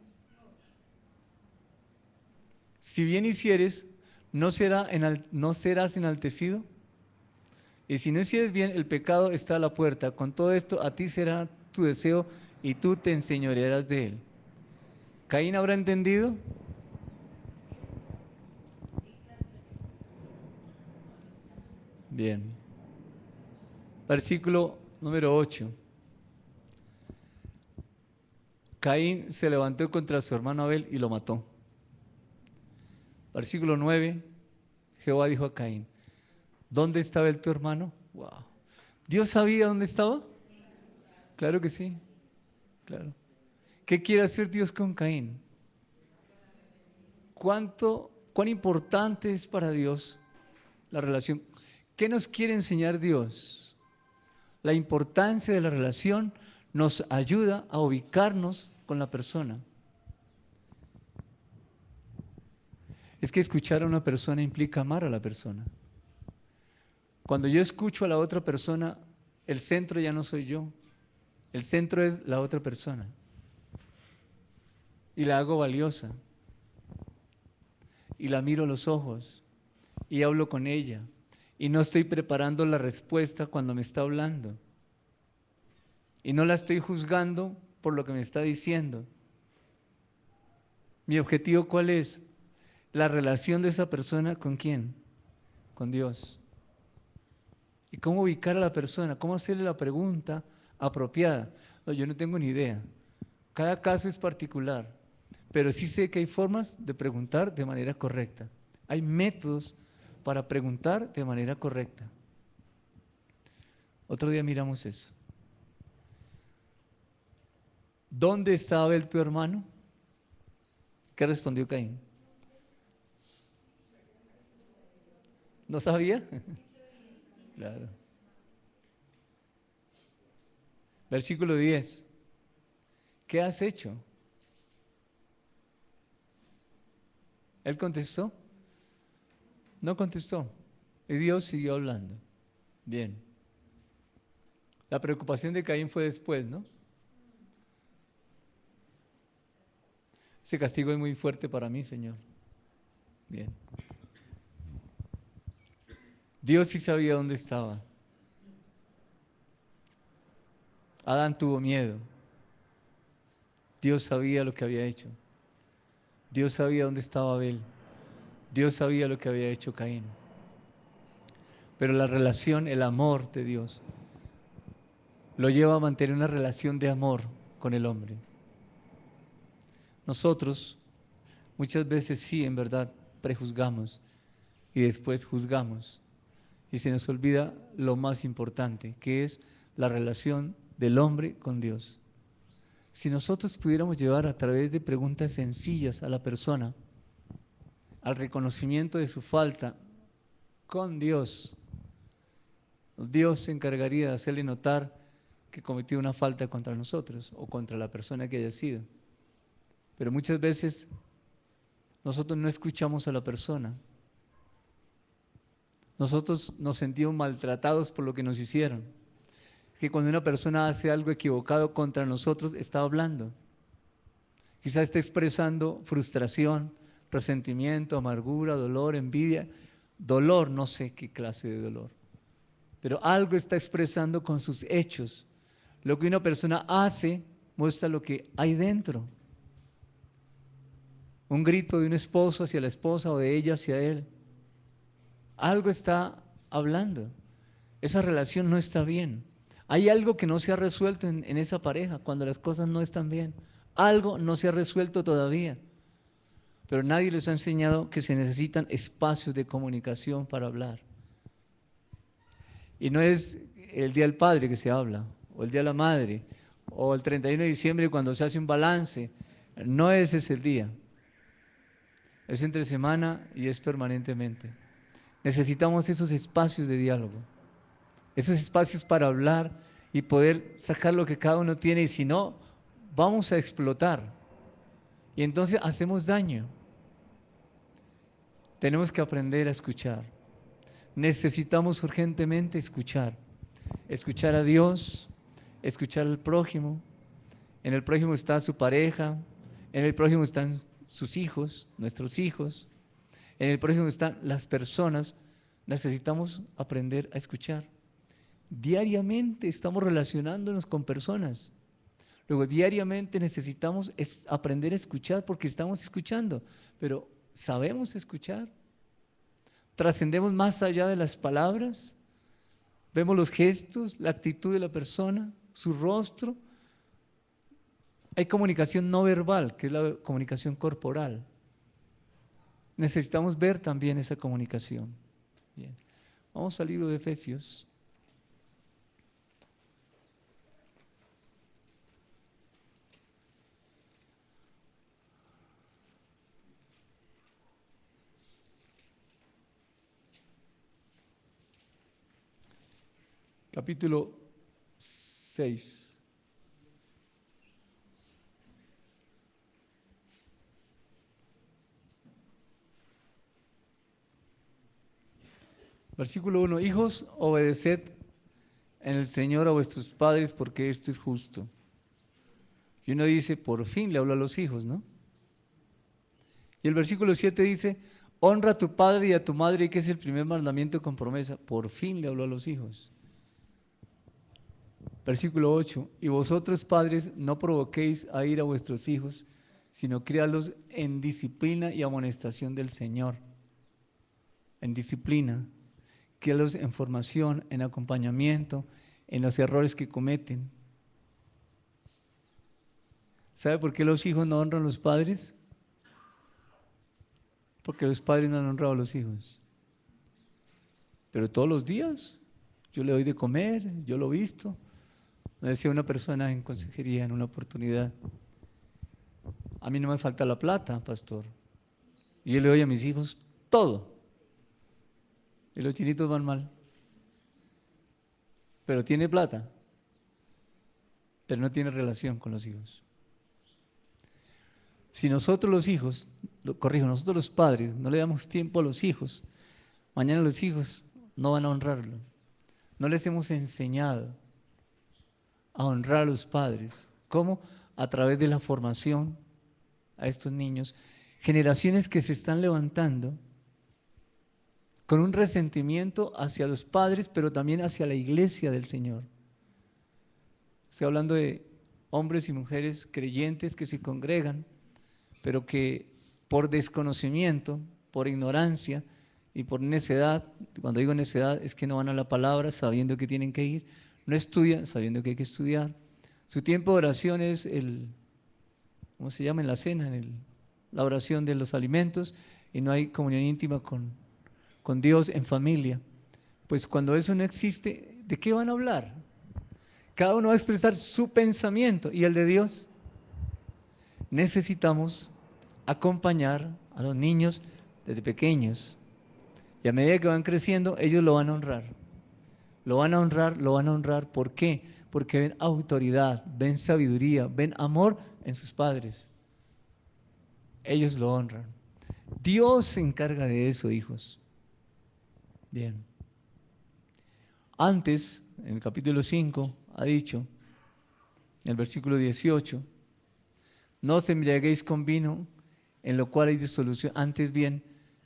si bien hicieres, no serás enaltecido. Y si no hicieres bien, el pecado está a la puerta. Con todo esto, a ti será tu deseo y tú te enseñorearás de él. ¿Caín habrá entendido? Bien. Versículo número 8. Caín se levantó contra su hermano Abel y lo mató. Versículo 9. Jehová dijo a Caín, ¿dónde estaba tu hermano? Wow. ¿Dios sabía dónde estaba? Claro que sí. Claro. ¿Qué quiere hacer Dios con Caín? ¿Cuán importante es para Dios la relación? ¿Qué nos quiere enseñar Dios? La importancia de la relación nos ayuda a ubicarnos con la persona. Es que escuchar a una persona implica amar a la persona. Cuando yo escucho a la otra persona, el centro ya no soy yo. El centro es la otra persona. Y la hago valiosa. Y la miro a los ojos. Y hablo con ella. Y no estoy preparando la respuesta cuando me está hablando. Y no la estoy juzgando por lo que me está diciendo. ¿Mi objetivo cuál es? La relación de esa persona ¿con quién? Con Dios. ¿Y cómo ubicar a la persona? ¿Cómo hacerle la pregunta apropiada? No, yo no tengo ni idea. Cada caso es particular, pero sí sé que hay formas de preguntar de manera correcta. Hay métodos para preguntar de manera correcta. Otro día miramos eso. ¿Dónde está Abel tu hermano? ¿Qué respondió Caín? ¿No sabía? Claro. Versículo 10. ¿Qué has hecho? ¿Él contestó? No contestó. Y Dios siguió hablando. Bien. La preocupación de Caín fue después, ¿no? Ese castigo es muy fuerte para mí, Señor. Bien. Dios sí sabía dónde estaba. Adán tuvo miedo. Dios sabía lo que había hecho. Dios sabía dónde estaba Abel. Dios sabía lo que había hecho Caín. Pero la relación, el amor de Dios, lo lleva a mantener una relación de amor con el hombre. Nosotros muchas veces sí, en verdad, prejuzgamos y después juzgamos. Y se nos olvida lo más importante, que es la relación del hombre con Dios. Si nosotros pudiéramos llevar a través de preguntas sencillas a la persona al reconocimiento de su falta con Dios, Dios se encargaría de hacerle notar que cometió una falta contra nosotros o contra la persona que haya sido. Pero muchas veces nosotros no escuchamos a la persona. Nosotros nos sentimos maltratados por lo que nos hicieron. Que cuando una persona hace algo equivocado contra nosotros, está hablando. Quizás está expresando frustración, resentimiento, amargura, dolor, envidia. Dolor, no sé qué clase de dolor. Pero algo está expresando con sus hechos. Lo que una persona hace muestra lo que hay dentro. Un grito de un esposo hacia la esposa o de ella hacia él. Algo está hablando. Esa relación no está bien. Hay algo que no se ha resuelto en esa pareja cuando las cosas no están bien. Algo no se ha resuelto todavía. Pero nadie les ha enseñado que se necesitan espacios de comunicación para hablar. Y no es el Día del Padre que se habla, o el Día de la Madre, o el 31 de diciembre cuando se hace un balance. No ese es el día. Es entre semana y es permanentemente. Necesitamos esos espacios de diálogo, esos espacios para hablar y poder sacar lo que cada uno tiene, y si no, vamos a explotar. Y entonces hacemos daño. Tenemos que aprender a escuchar. Necesitamos urgentemente escuchar. Escuchar a Dios, escuchar al prójimo. En el prójimo está su pareja, en el prójimo están sus hijos, nuestros hijos. En el prójimo están las personas. Necesitamos aprender a escuchar. Diariamente estamos relacionándonos con personas. Luego, diariamente necesitamos aprender a escuchar porque estamos escuchando. Pero, ¿sabemos escuchar? ¿Trascendemos más allá de las palabras? ¿Vemos los gestos, la actitud de la persona, su rostro? Hay comunicación no verbal, que es la comunicación corporal. Necesitamos ver también esa comunicación. Bien. Vamos al libro de Efesios. Capítulo 6. Versículo 1. Hijos, obedeced en el Señor a vuestros padres porque esto es justo. Y uno dice, por fin le hablo a los hijos, ¿no? Y el versículo 7 dice, honra a tu padre y a tu madre, que es el primer mandamiento con promesa. Por fin le hablo a los hijos. Versículo 8, y vosotros padres no provoquéis a ir a vuestros hijos, sino criadlos en disciplina y amonestación del Señor. En disciplina, criadlos en formación, en acompañamiento, en los errores que cometen. ¿Sabe por qué los hijos no honran a los padres? Porque los padres no han honrado a los hijos. Pero todos los días yo le doy de comer, yo lo visto. Me decía una persona en consejería en una oportunidad, a mí no me falta la plata, pastor. Y yo le doy a mis hijos todo. Y los chinitos van mal. Pero tiene plata, pero no tiene relación con los hijos. Si nosotros los hijos, nosotros los padres no le damos tiempo a los hijos, mañana los hijos no van a honrarlo. No les hemos enseñado a honrar a los padres. ¿Cómo? A través de la formación, a estos niños, generaciones que se están levantando con un resentimiento hacia los padres, pero también hacia la iglesia del Señor. Estoy hablando de hombres y mujeres creyentes que se congregan, pero que por desconocimiento, por ignorancia y por necedad, cuando digo necedad es que no van a la palabra sabiendo que tienen que ir, no estudian sabiendo que hay que estudiar. Su tiempo de oración es ¿cómo se llama? En la cena, la oración de los alimentos, y no hay comunión íntima con Dios en familia. Pues cuando eso no existe, ¿de qué van a hablar? Cada uno va a expresar su pensamiento y el de Dios. Necesitamos acompañar a los niños desde pequeños, y a medida que van creciendo, ellos lo van a honrar. Lo van a honrar, lo van a honrar. ¿Por qué? Porque ven autoridad, ven sabiduría, ven amor en sus padres. Ellos lo honran. Dios se encarga de eso, hijos. Bien. Antes, en el capítulo 5, ha dicho, en el versículo 18, no os embriaguéis con vino, en lo cual hay disolución, antes bien,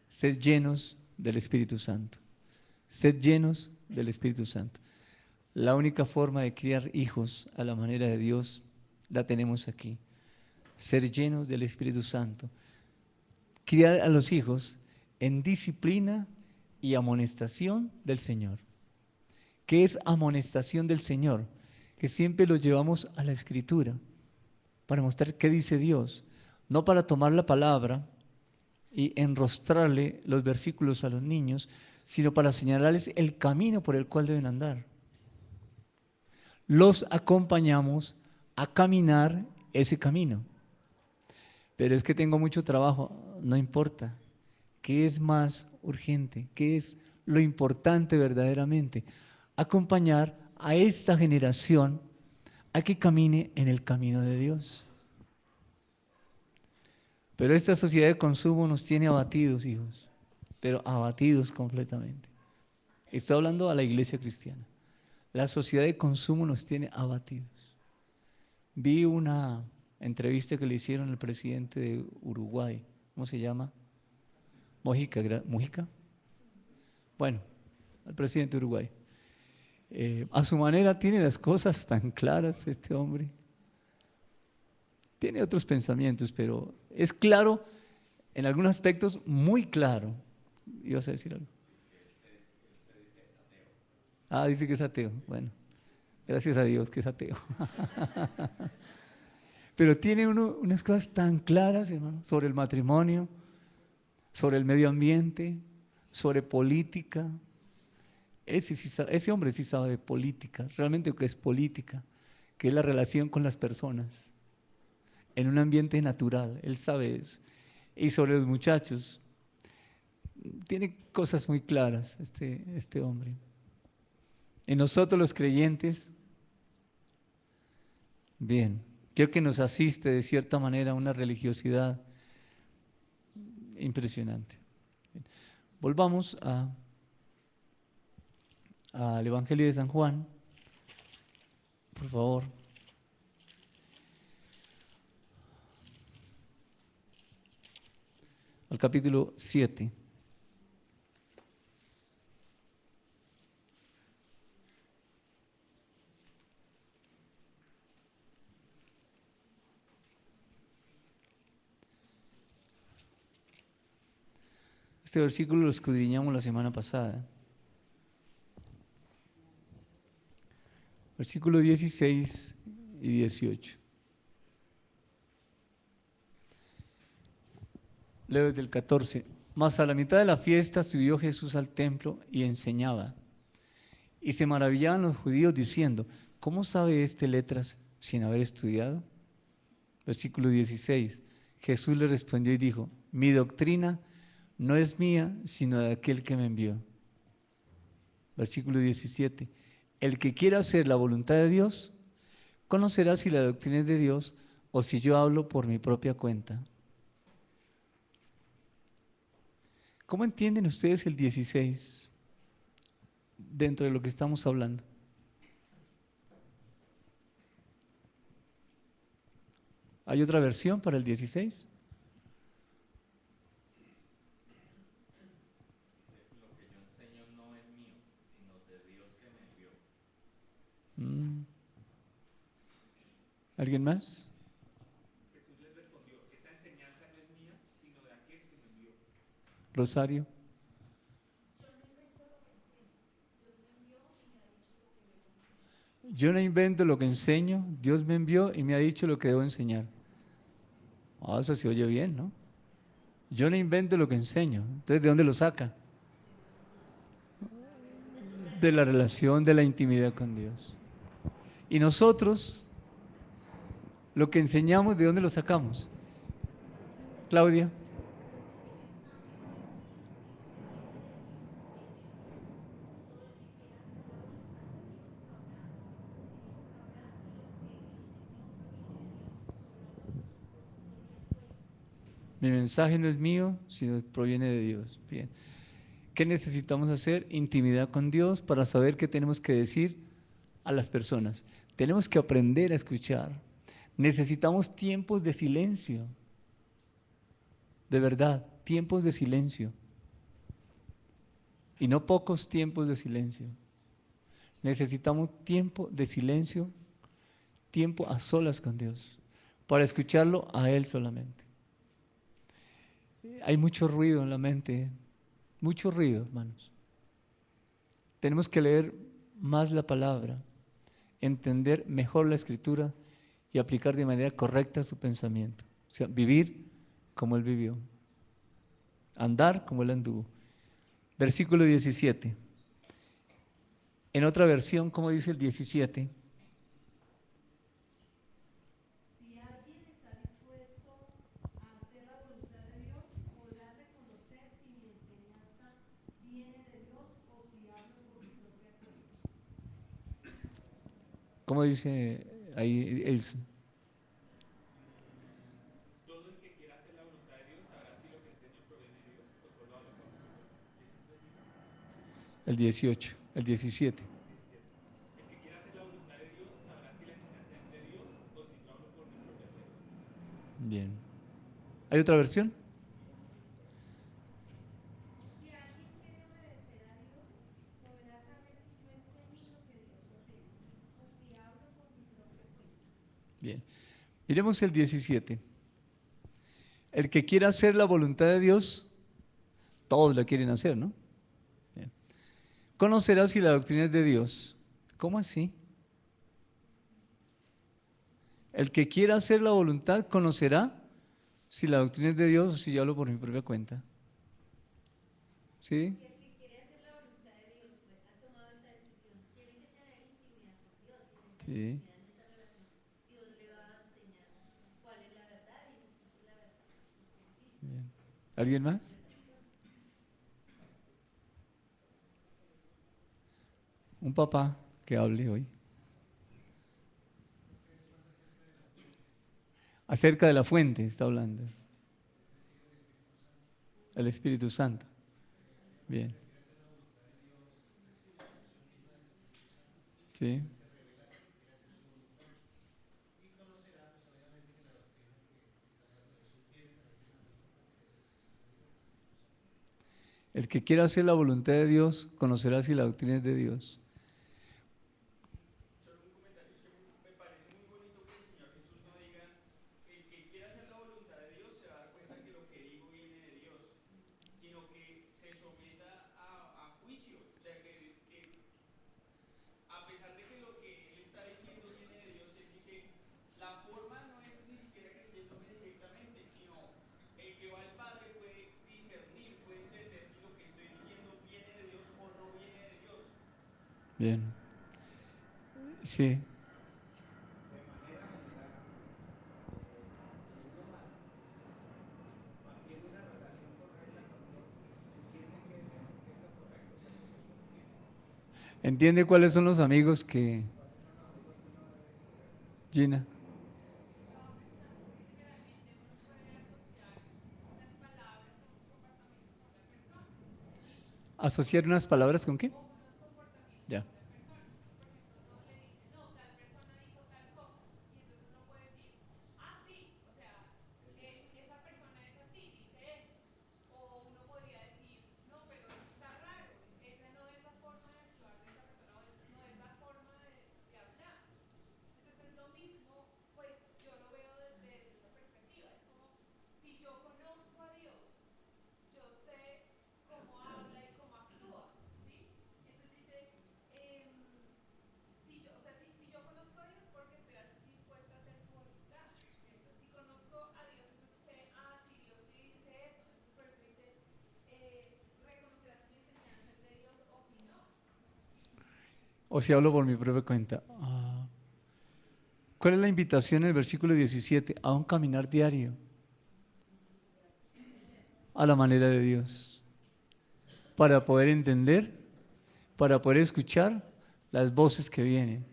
sed llenos del Espíritu Santo. Sed llenos del Espíritu Santo. La única forma de criar hijos a la manera de Dios la tenemos aquí. Ser llenos del Espíritu Santo. Criar a los hijos en disciplina y amonestación del Señor. ¿Qué es amonestación del Señor? Que siempre los llevamos a la Escritura para mostrar qué dice Dios, no para tomar la palabra y enrostrarle los versículos a los niños, sino para señalarles el camino por el cual deben andar. Los acompañamos a caminar ese camino. Pero es que tengo mucho trabajo, no importa. ¿Qué es más urgente? ¿Qué es lo importante verdaderamente? Acompañar a esta generación a que camine en el camino de Dios. Pero esta sociedad de consumo nos tiene abatidos, hijos, pero abatidos completamente. Estoy hablando a la iglesia cristiana. La sociedad de consumo nos tiene abatidos. Vi una entrevista que le hicieron al presidente de Uruguay. ¿Cómo se llama? Mujica. Bueno, al presidente de Uruguay. A su manera tiene las cosas tan claras este hombre. Tiene otros pensamientos, pero es claro, en algunos aspectos muy claro. ¿Ibas a decir algo? Ah, dice que es ateo. Bueno, gracias a Dios que es ateo. Pero tiene unas cosas tan claras, hermano, sobre el matrimonio, sobre el medio ambiente, sobre política. Ese hombre sí sabe de política, realmente lo que es política, que es la relación con las personas, en un ambiente natural, él sabe eso. Y sobre los muchachos, tiene cosas muy claras este hombre. En nosotros los creyentes, bien, creo que nos asiste de cierta manera una religiosidad impresionante. Bien. Volvamos al Evangelio de San Juan, por favor. Al capítulo 7. Este versículo lo escudriñamos la semana pasada. Versículo 16 y 18. Leo desde el 14. Mas a la mitad de la fiesta subió Jesús al templo y enseñaba. Y se maravillaban los judíos diciendo, ¿cómo sabe este letras sin haber estudiado? Versículo 16. Jesús le respondió y dijo, mi doctrina no es mía, sino de aquel que me envió. Versículo 17. El que quiera hacer la voluntad de Dios, conocerá si la doctrina es de Dios o si yo hablo por mi propia cuenta. ¿Cómo entienden ustedes el 16 dentro de lo que estamos hablando? ¿Hay otra versión para el 16? ¿Alguien más? Jesús les respondió, esta enseñanza no es mía, sino de aquel que me envió. Rosario. Yo no invento lo que enseño, Dios me envió y me ha dicho lo que debo enseñar. Ah, eso se oye bien, ¿no? Yo no invento lo que enseño. Entonces, ¿de dónde lo saca? De la relación, de la intimidad con Dios. Y nosotros, lo que enseñamos, ¿de dónde lo sacamos? Claudia. Mi mensaje no es mío, sino proviene de Dios. Bien. ¿Qué necesitamos hacer? Intimidad con Dios para saber qué tenemos que decir a las personas. Tenemos que aprender a escuchar. Necesitamos tiempos de silencio. De verdad, tiempos de silencio. Y no pocos tiempos de silencio. Necesitamos tiempo de silencio, tiempo a solas con Dios, para escucharlo a Él solamente. Hay mucho ruido en la mente, mucho ruido, hermanos. Tenemos que leer más la palabra, entender mejor la escritura y aplicar de manera correcta su pensamiento. O sea, vivir como Él vivió, andar como Él anduvo. Versículo 17. En otra versión, ¿cómo dice el 17? Si alguien está dispuesto a hacer la voluntad de Dios, podrá reconocer si mi enseñanza viene de Dios o si hablo por mi propia cuenta. ¿Cómo dice ahí Elson? Todo el que quiera hacer la voluntad de Dios sabrá si lo que enseño proviene de Dios o solo hablo por mi propia cuenta. El 18, el 17. El que quiera hacer la voluntad de Dios sabrá si la enseñanza es de Dios o si yo hablo por mi propia cuenta. Bien. ¿Hay otra versión? Si alguien quiere obedecer a Dios, podrá saber si yo enseño lo que Dios ordena o si hablo por mi propia cuenta. Bien. Miremos el 17. El que quiera hacer la voluntad de Dios, todos la quieren hacer, ¿no? Bien. Conocerá si la doctrina es de Dios. ¿Cómo así? El que quiera hacer la voluntad conocerá si la doctrina es de Dios o si yo hablo por mi propia cuenta. ¿Sí? Y el que quiere hacer la voluntad de Dios, pues ha tomado esta decisión, tiene que tener intimidad con Dios. Y en esa Sí. intimidad, en esa relación, Dios le va a enseñar cuál es la verdad y Jesús es la verdad. Bien. ¿Alguien más? Un papá que hable hoy. Acerca de la fuente está hablando. El Espíritu Santo. Bien. Sí. El que quiera hacer la voluntad de Dios conocerá si la doctrina es de Dios. Solo un comentario, es que me parece muy bonito que el Señor Jesús no diga, el que quiera hacer la voluntad de Dios se va a dar cuenta que lo que digo viene de Dios, sino que se someta a juicio, o sea, que a pesar de que lo que Él está diciendo viene de Dios, Él dice, la forma no es ni siquiera creyéndome directamente, sino el que va al Padre puede discernir, puede entender si lo que estoy diciendo viene de Dios o no viene de Dios. Bien. Sí. De manera general, si uno mantiene una relación correcta con Dios, entiende que es lo correcto, ¿cierto? Que Dios quiere. ¿Entiende cuáles son los amigos que... Gina? Estaba pensando que generalmente uno puede asociar unas palabras o unos comportamientos a una persona, ¿sí? ¿Asociar unas palabras con qué? O unos comportamientos Ya. a una persona. Por ejemplo, uno le dice, no, tal persona dijo tal cosa. Y entonces uno puede decir, ah, sí, o sea, esa persona es así, dice eso. O uno podría decir, no, pero eso está raro, esa no es la forma de actuar de esa persona, o no es la forma de hablar. Entonces es lo mismo, pues si yo conozco a Dios, yo sé cómo habla y cómo actúa, ¿sí? Entonces dice, si yo, o sea, si yo conozco a Dios porque estoy dispuesta a hacer su voluntad, ¿cierto? Si conozco a Dios, entonces sé, si Dios sí dice eso, entonces por eso dice, reconocerás mi enseñanza de Dios o si no. O si hablo por mi propia cuenta. ¿Cuál es la invitación en el versículo 17? A un caminar diario, a la manera de Dios, para poder entender, para poder escuchar las voces que vienen.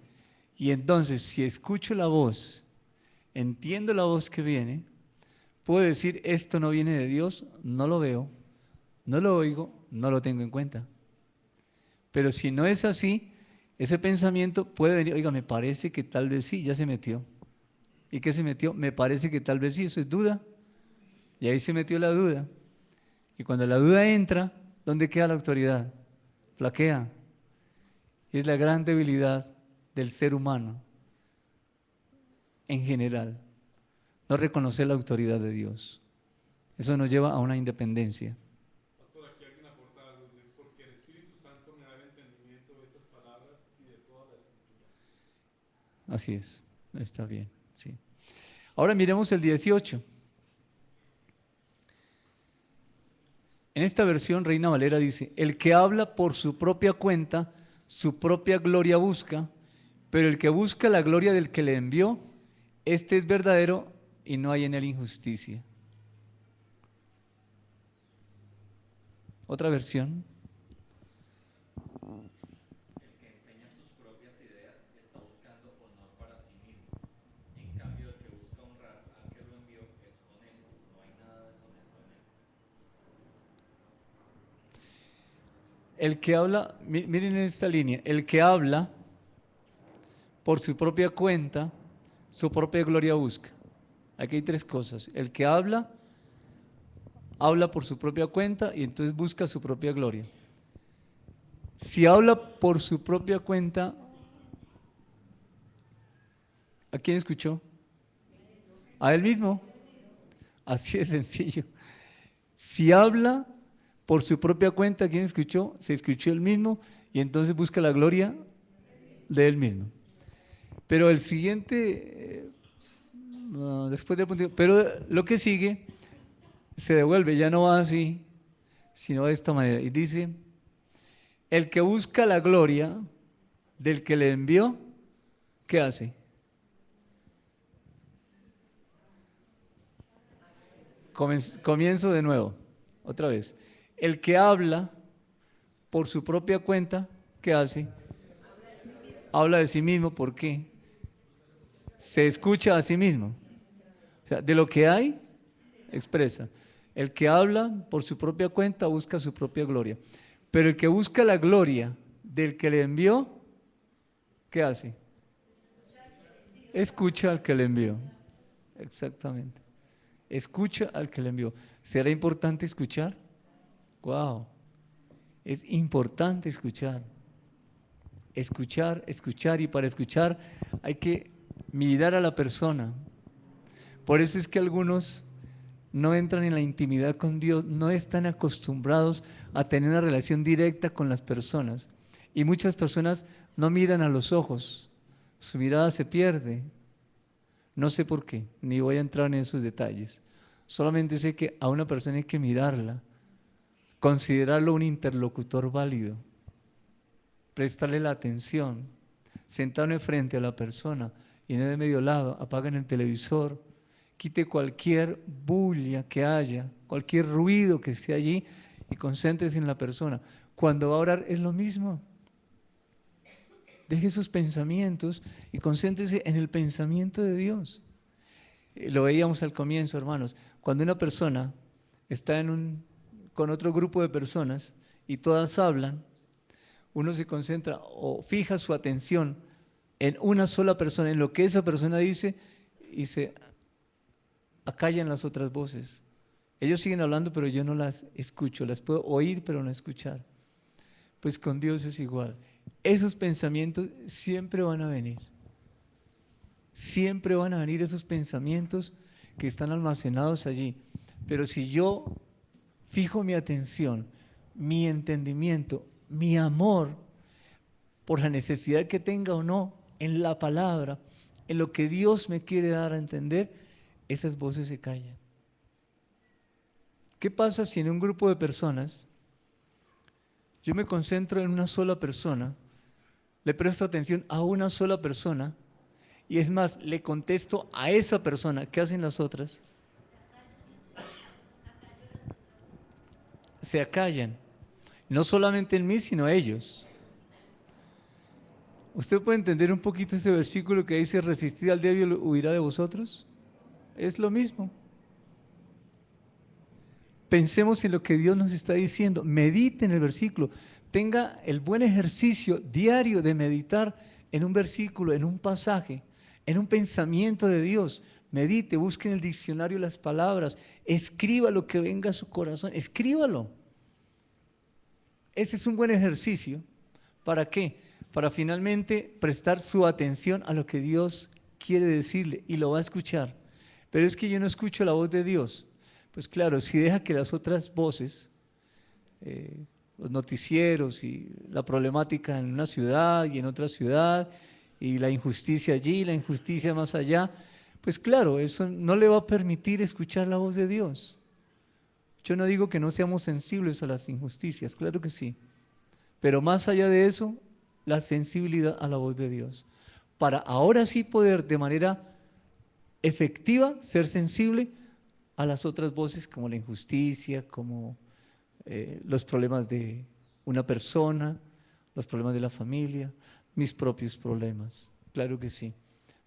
Y entonces, si escucho la voz, entiendo la voz que viene, puedo decir, esto no viene de Dios, no lo veo, no lo oigo, no lo tengo en cuenta. Pero si no es así, ese pensamiento puede venir, oiga, me parece que tal vez sí, ya se metió. ¿Y qué se metió? Me parece que tal vez sí, eso es duda. Y ahí se metió la duda. Y cuando la duda entra, ¿dónde queda la autoridad? Flaquea. Y es la gran debilidad del ser humano en general. No reconocer la autoridad de Dios. Eso nos lleva a una independencia. Pastor, aquí alguien aporta algo, dice, porque el Espíritu Santo me da el entendimiento de estas palabras y de toda la Escritura. Así es, está bien, sí. Ahora miremos el 18. En esta versión, Reina Valera dice, el que habla por su propia cuenta, su propia gloria busca, pero el que busca la gloria del que le envió, este es verdadero y no hay en él injusticia. Otra versión. El que enseña sus propias ideas está buscando honor para sí mismo. En cambio, el que busca honrar al que lo envió es honesto. No hay nada deshonesto en él. El que habla, miren esta línea, el que habla por su propia cuenta, su propia gloria busca. Aquí hay tres cosas. El que habla por su propia cuenta y entonces busca su propia gloria. Si habla por su propia cuenta, ¿a quién escuchó? A él mismo. Así de sencillo. Si habla por su propia cuenta, ¿a quién escuchó? Se escuchó él mismo y entonces busca la gloria de él mismo. Pero el siguiente, después del punto, pero lo que sigue se devuelve, ya no va así, sino de esta manera. Y dice, el que busca la gloria del que le envió, ¿qué hace? Comienzo de nuevo, otra vez. El que habla por su propia cuenta, ¿qué hace? Habla de sí mismo, ¿por qué? Se escucha a sí mismo. O sea, de lo que hay, expresa. El que habla por su propia cuenta busca su propia gloria. Pero el que busca la gloria del que le envió, ¿qué hace? Escucha al que le envió. Exactamente. Escucha al que le envió. ¿Será importante escuchar? Wow. Es importante escuchar. Escuchar, escuchar, y para escuchar hay que mirar a la persona. Por eso es que algunos no entran en la intimidad con Dios, no están acostumbrados a tener una relación directa con las personas. Y muchas personas no miran a los ojos, su mirada se pierde. No sé por qué, ni voy a entrar en esos detalles. Solamente sé que a una persona hay que mirarla, considerarlo un interlocutor válido, prestarle la atención, sentarme frente a la persona y no de medio lado, apaguen el televisor, quite cualquier bulla que haya, cualquier ruido que esté allí y concéntrese en la persona. Cuando va a orar es lo mismo. Deje sus pensamientos y concéntrese en el pensamiento de Dios. Lo veíamos al comienzo, hermanos. Cuando una persona está con otro grupo de personas y todas hablan, uno se concentra o fija su atención en una sola persona, en lo que esa persona dice, y se acallan las otras voces. Ellos siguen hablando, pero yo no las escucho, las puedo oír, pero no escuchar. Pues con Dios es igual. Esos pensamientos siempre van a venir. Siempre van a venir esos pensamientos que están almacenados allí. Pero si yo fijo mi atención, mi entendimiento, mi amor, por la necesidad que tenga o no, en la palabra, en lo que Dios me quiere dar a entender, esas voces se callan. ¿Qué pasa si en un grupo de personas yo me concentro en una sola persona, le presto atención a una sola persona y es más, le contesto a esa persona? ¿Qué hacen las otras? Se acallan. No solamente en mí, sino ellos. ¿Usted puede entender un poquito ese versículo que dice, resistid al débil, huirá de vosotros? Es lo mismo. Pensemos en lo que Dios nos está diciendo. Medite en el versículo. Tenga el buen ejercicio diario de meditar en un versículo, en un pasaje, en un pensamiento de Dios. Medite, busque en el diccionario las palabras, escriba lo que venga a su corazón, escríbalo. Ese es un buen ejercicio. ¿Para qué? Para finalmente prestar su atención a lo que Dios quiere decirle y lo va a escuchar. Pero es que yo no escucho la voz de Dios. Pues claro, si deja que las otras voces, los noticieros y la problemática en una ciudad y en otra ciudad, y la injusticia allí, la injusticia más allá, pues claro, eso no le va a permitir escuchar la voz de Dios. Yo no digo que no seamos sensibles a las injusticias, claro que sí, pero más allá de eso, la sensibilidad a la voz de Dios, para ahora sí poder de manera efectiva ser sensible a las otras voces como la injusticia, como los problemas de una persona, los problemas de la familia, mis propios problemas, claro que sí.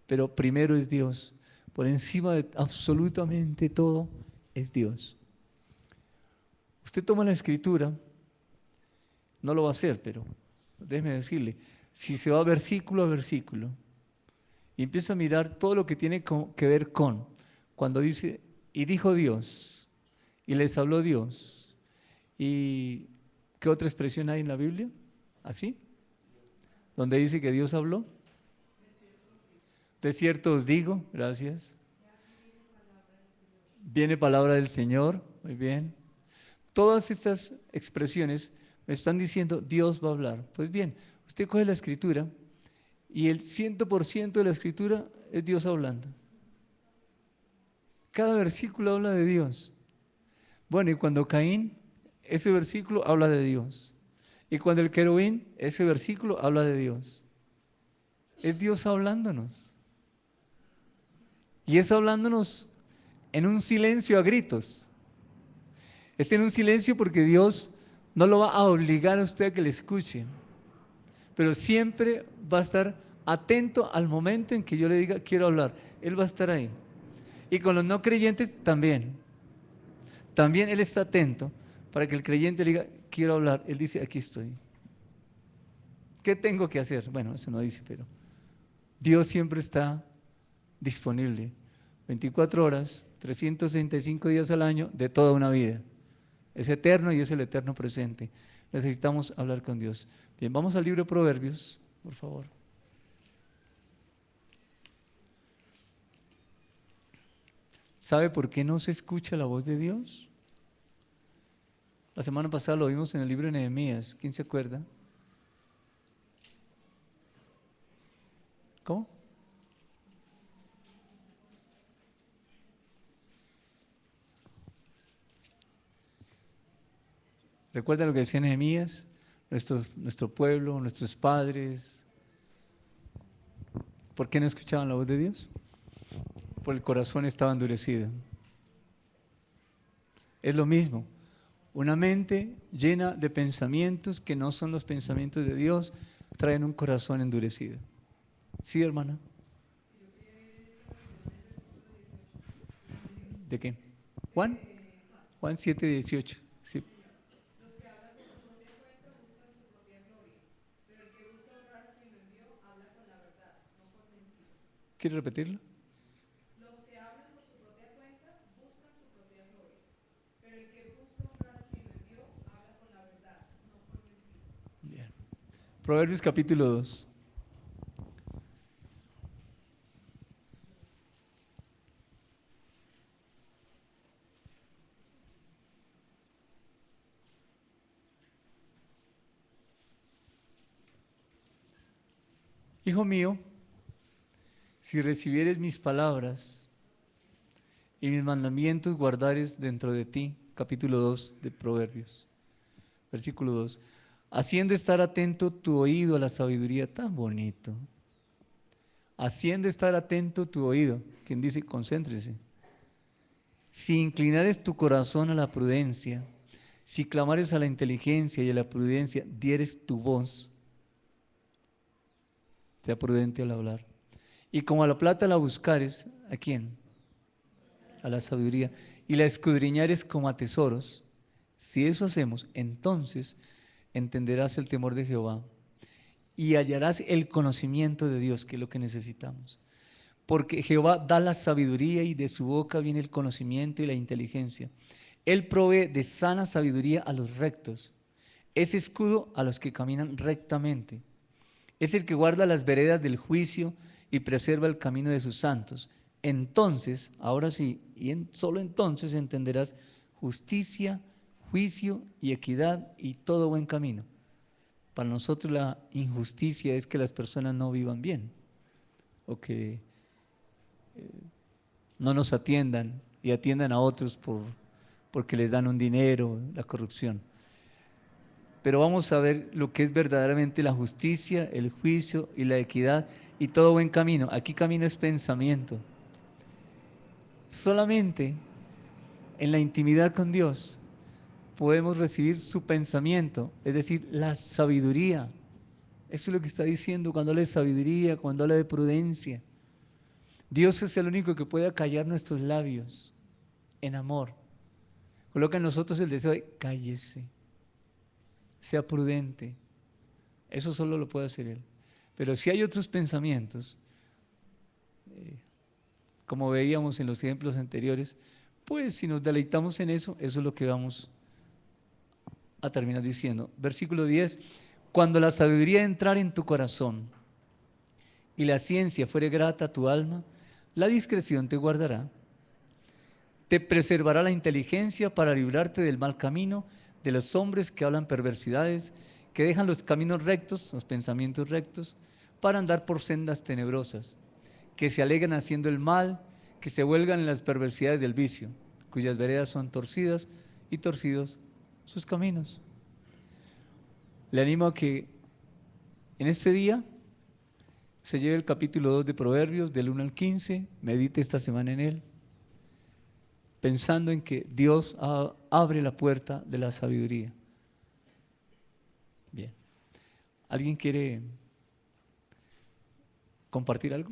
Pero primero es Dios, por encima de absolutamente todo es Dios. Usted toma la escritura, no lo va a hacer, pero déjeme decirle, si se va versículo a versículo y empieza a mirar todo lo que tiene que ver con, cuando dice, y dijo Dios, y les habló Dios, y ¿qué otra expresión hay en la Biblia? ¿Así? Donde dice que Dios habló. De cierto os digo, gracias. Viene palabra del Señor, muy bien. Todas estas expresiones me están diciendo Dios va a hablar. Pues bien, usted coge la escritura y el 100% de la escritura es Dios hablando. Cada versículo habla de Dios. Bueno, y cuando Caín, ese versículo habla de Dios. Y cuando el querubín, ese versículo habla de Dios. Es Dios hablándonos. Y es hablándonos en un silencio a gritos. Es en un silencio porque Dios no lo va a obligar a usted a que le escuche, pero siempre va a estar atento al momento en que yo le diga quiero hablar. Él va a estar ahí. Y con los no creyentes también. También Él está atento para que el creyente le diga quiero hablar. Él dice aquí estoy. ¿Qué tengo que hacer? Bueno, eso no dice, pero Dios siempre está disponible. 24 horas, 365 días al año de toda una vida. Es eterno y es el eterno presente. Necesitamos hablar con Dios. Bien, vamos al libro de Proverbios, por favor. ¿Sabe por qué no se escucha la voz de Dios? La semana pasada lo vimos en el libro de Nehemías. ¿Quién se acuerda? ¿Cómo? ¿Recuerda lo que decía Nehemías? Nuestro pueblo, nuestros padres. ¿Por qué no escuchaban la voz de Dios? Porque el corazón estaba endurecido. Es lo mismo. Una mente llena de pensamientos que no son los pensamientos de Dios traen un corazón endurecido. ¿Sí, hermana? ¿De qué? Juan 7:18. Sí. ¿Quiere repetirlo? Los que hablan por su propia cuenta buscan su propia gloria, pero el que busca honrar a quien lo envió habla con la verdad, no por mentiras. Bien. Proverbios capítulo 2. Hijo mío, si recibieres mis palabras y mis mandamientos guardares dentro de ti, capítulo 2 de Proverbios, versículo 2, haciendo estar atento tu oído a la sabiduría, tan bonito, haciendo estar atento tu oído, quien dice, concéntrese, si inclinares tu corazón a la prudencia, si clamares a la inteligencia y a la prudencia, dieres tu voz, sea prudente al hablar. Y como a la plata la buscares, ¿a quién? A la sabiduría. Y la escudriñares como a tesoros. Si eso hacemos, entonces entenderás el temor de Jehová y hallarás el conocimiento de Dios, que es lo que necesitamos. Porque Jehová da la sabiduría y de su boca viene el conocimiento y la inteligencia. Él provee de sana sabiduría a los rectos. Es escudo a los que caminan rectamente. Es el que guarda las veredas del juicio y preserva el camino de sus santos. Entonces, ahora sí, solo entonces entenderás justicia, juicio y equidad y todo buen camino. Para nosotros la injusticia es que las personas no vivan bien o que no nos atiendan y atiendan a otros porque les dan un dinero, la corrupción. Pero vamos a ver lo que es verdaderamente la justicia, el juicio y la equidad y todo buen camino. Aquí camino es pensamiento. Solamente en la intimidad con Dios podemos recibir su pensamiento, es decir, la sabiduría. Eso es lo que está diciendo cuando habla de sabiduría, cuando habla de prudencia. Dios es el único que puede acallar nuestros labios en amor. Coloca en nosotros el deseo de cállese, sea prudente. Eso solo lo puede hacer Él. Pero si hay otros pensamientos, como veíamos en los ejemplos anteriores, pues si nos deleitamos en eso, eso es lo que vamos a terminar diciendo. Versículo 10, cuando la sabiduría entrare en tu corazón y la ciencia fuere grata a tu alma, la discreción te guardará. Te preservará la inteligencia para librarte del mal camino, de los hombres que hablan perversidades, que dejan los caminos rectos, los pensamientos rectos, para andar por sendas tenebrosas, que se alegran haciendo el mal, que se huelgan en las perversidades del vicio, cuyas veredas son torcidas y torcidos sus caminos. Le animo a que en este día se lleve el capítulo 2 de Proverbios, del 1 al 15, medite esta semana en él, pensando en que Dios abre la puerta de la sabiduría. Bien. ¿Alguien quiere compartir algo?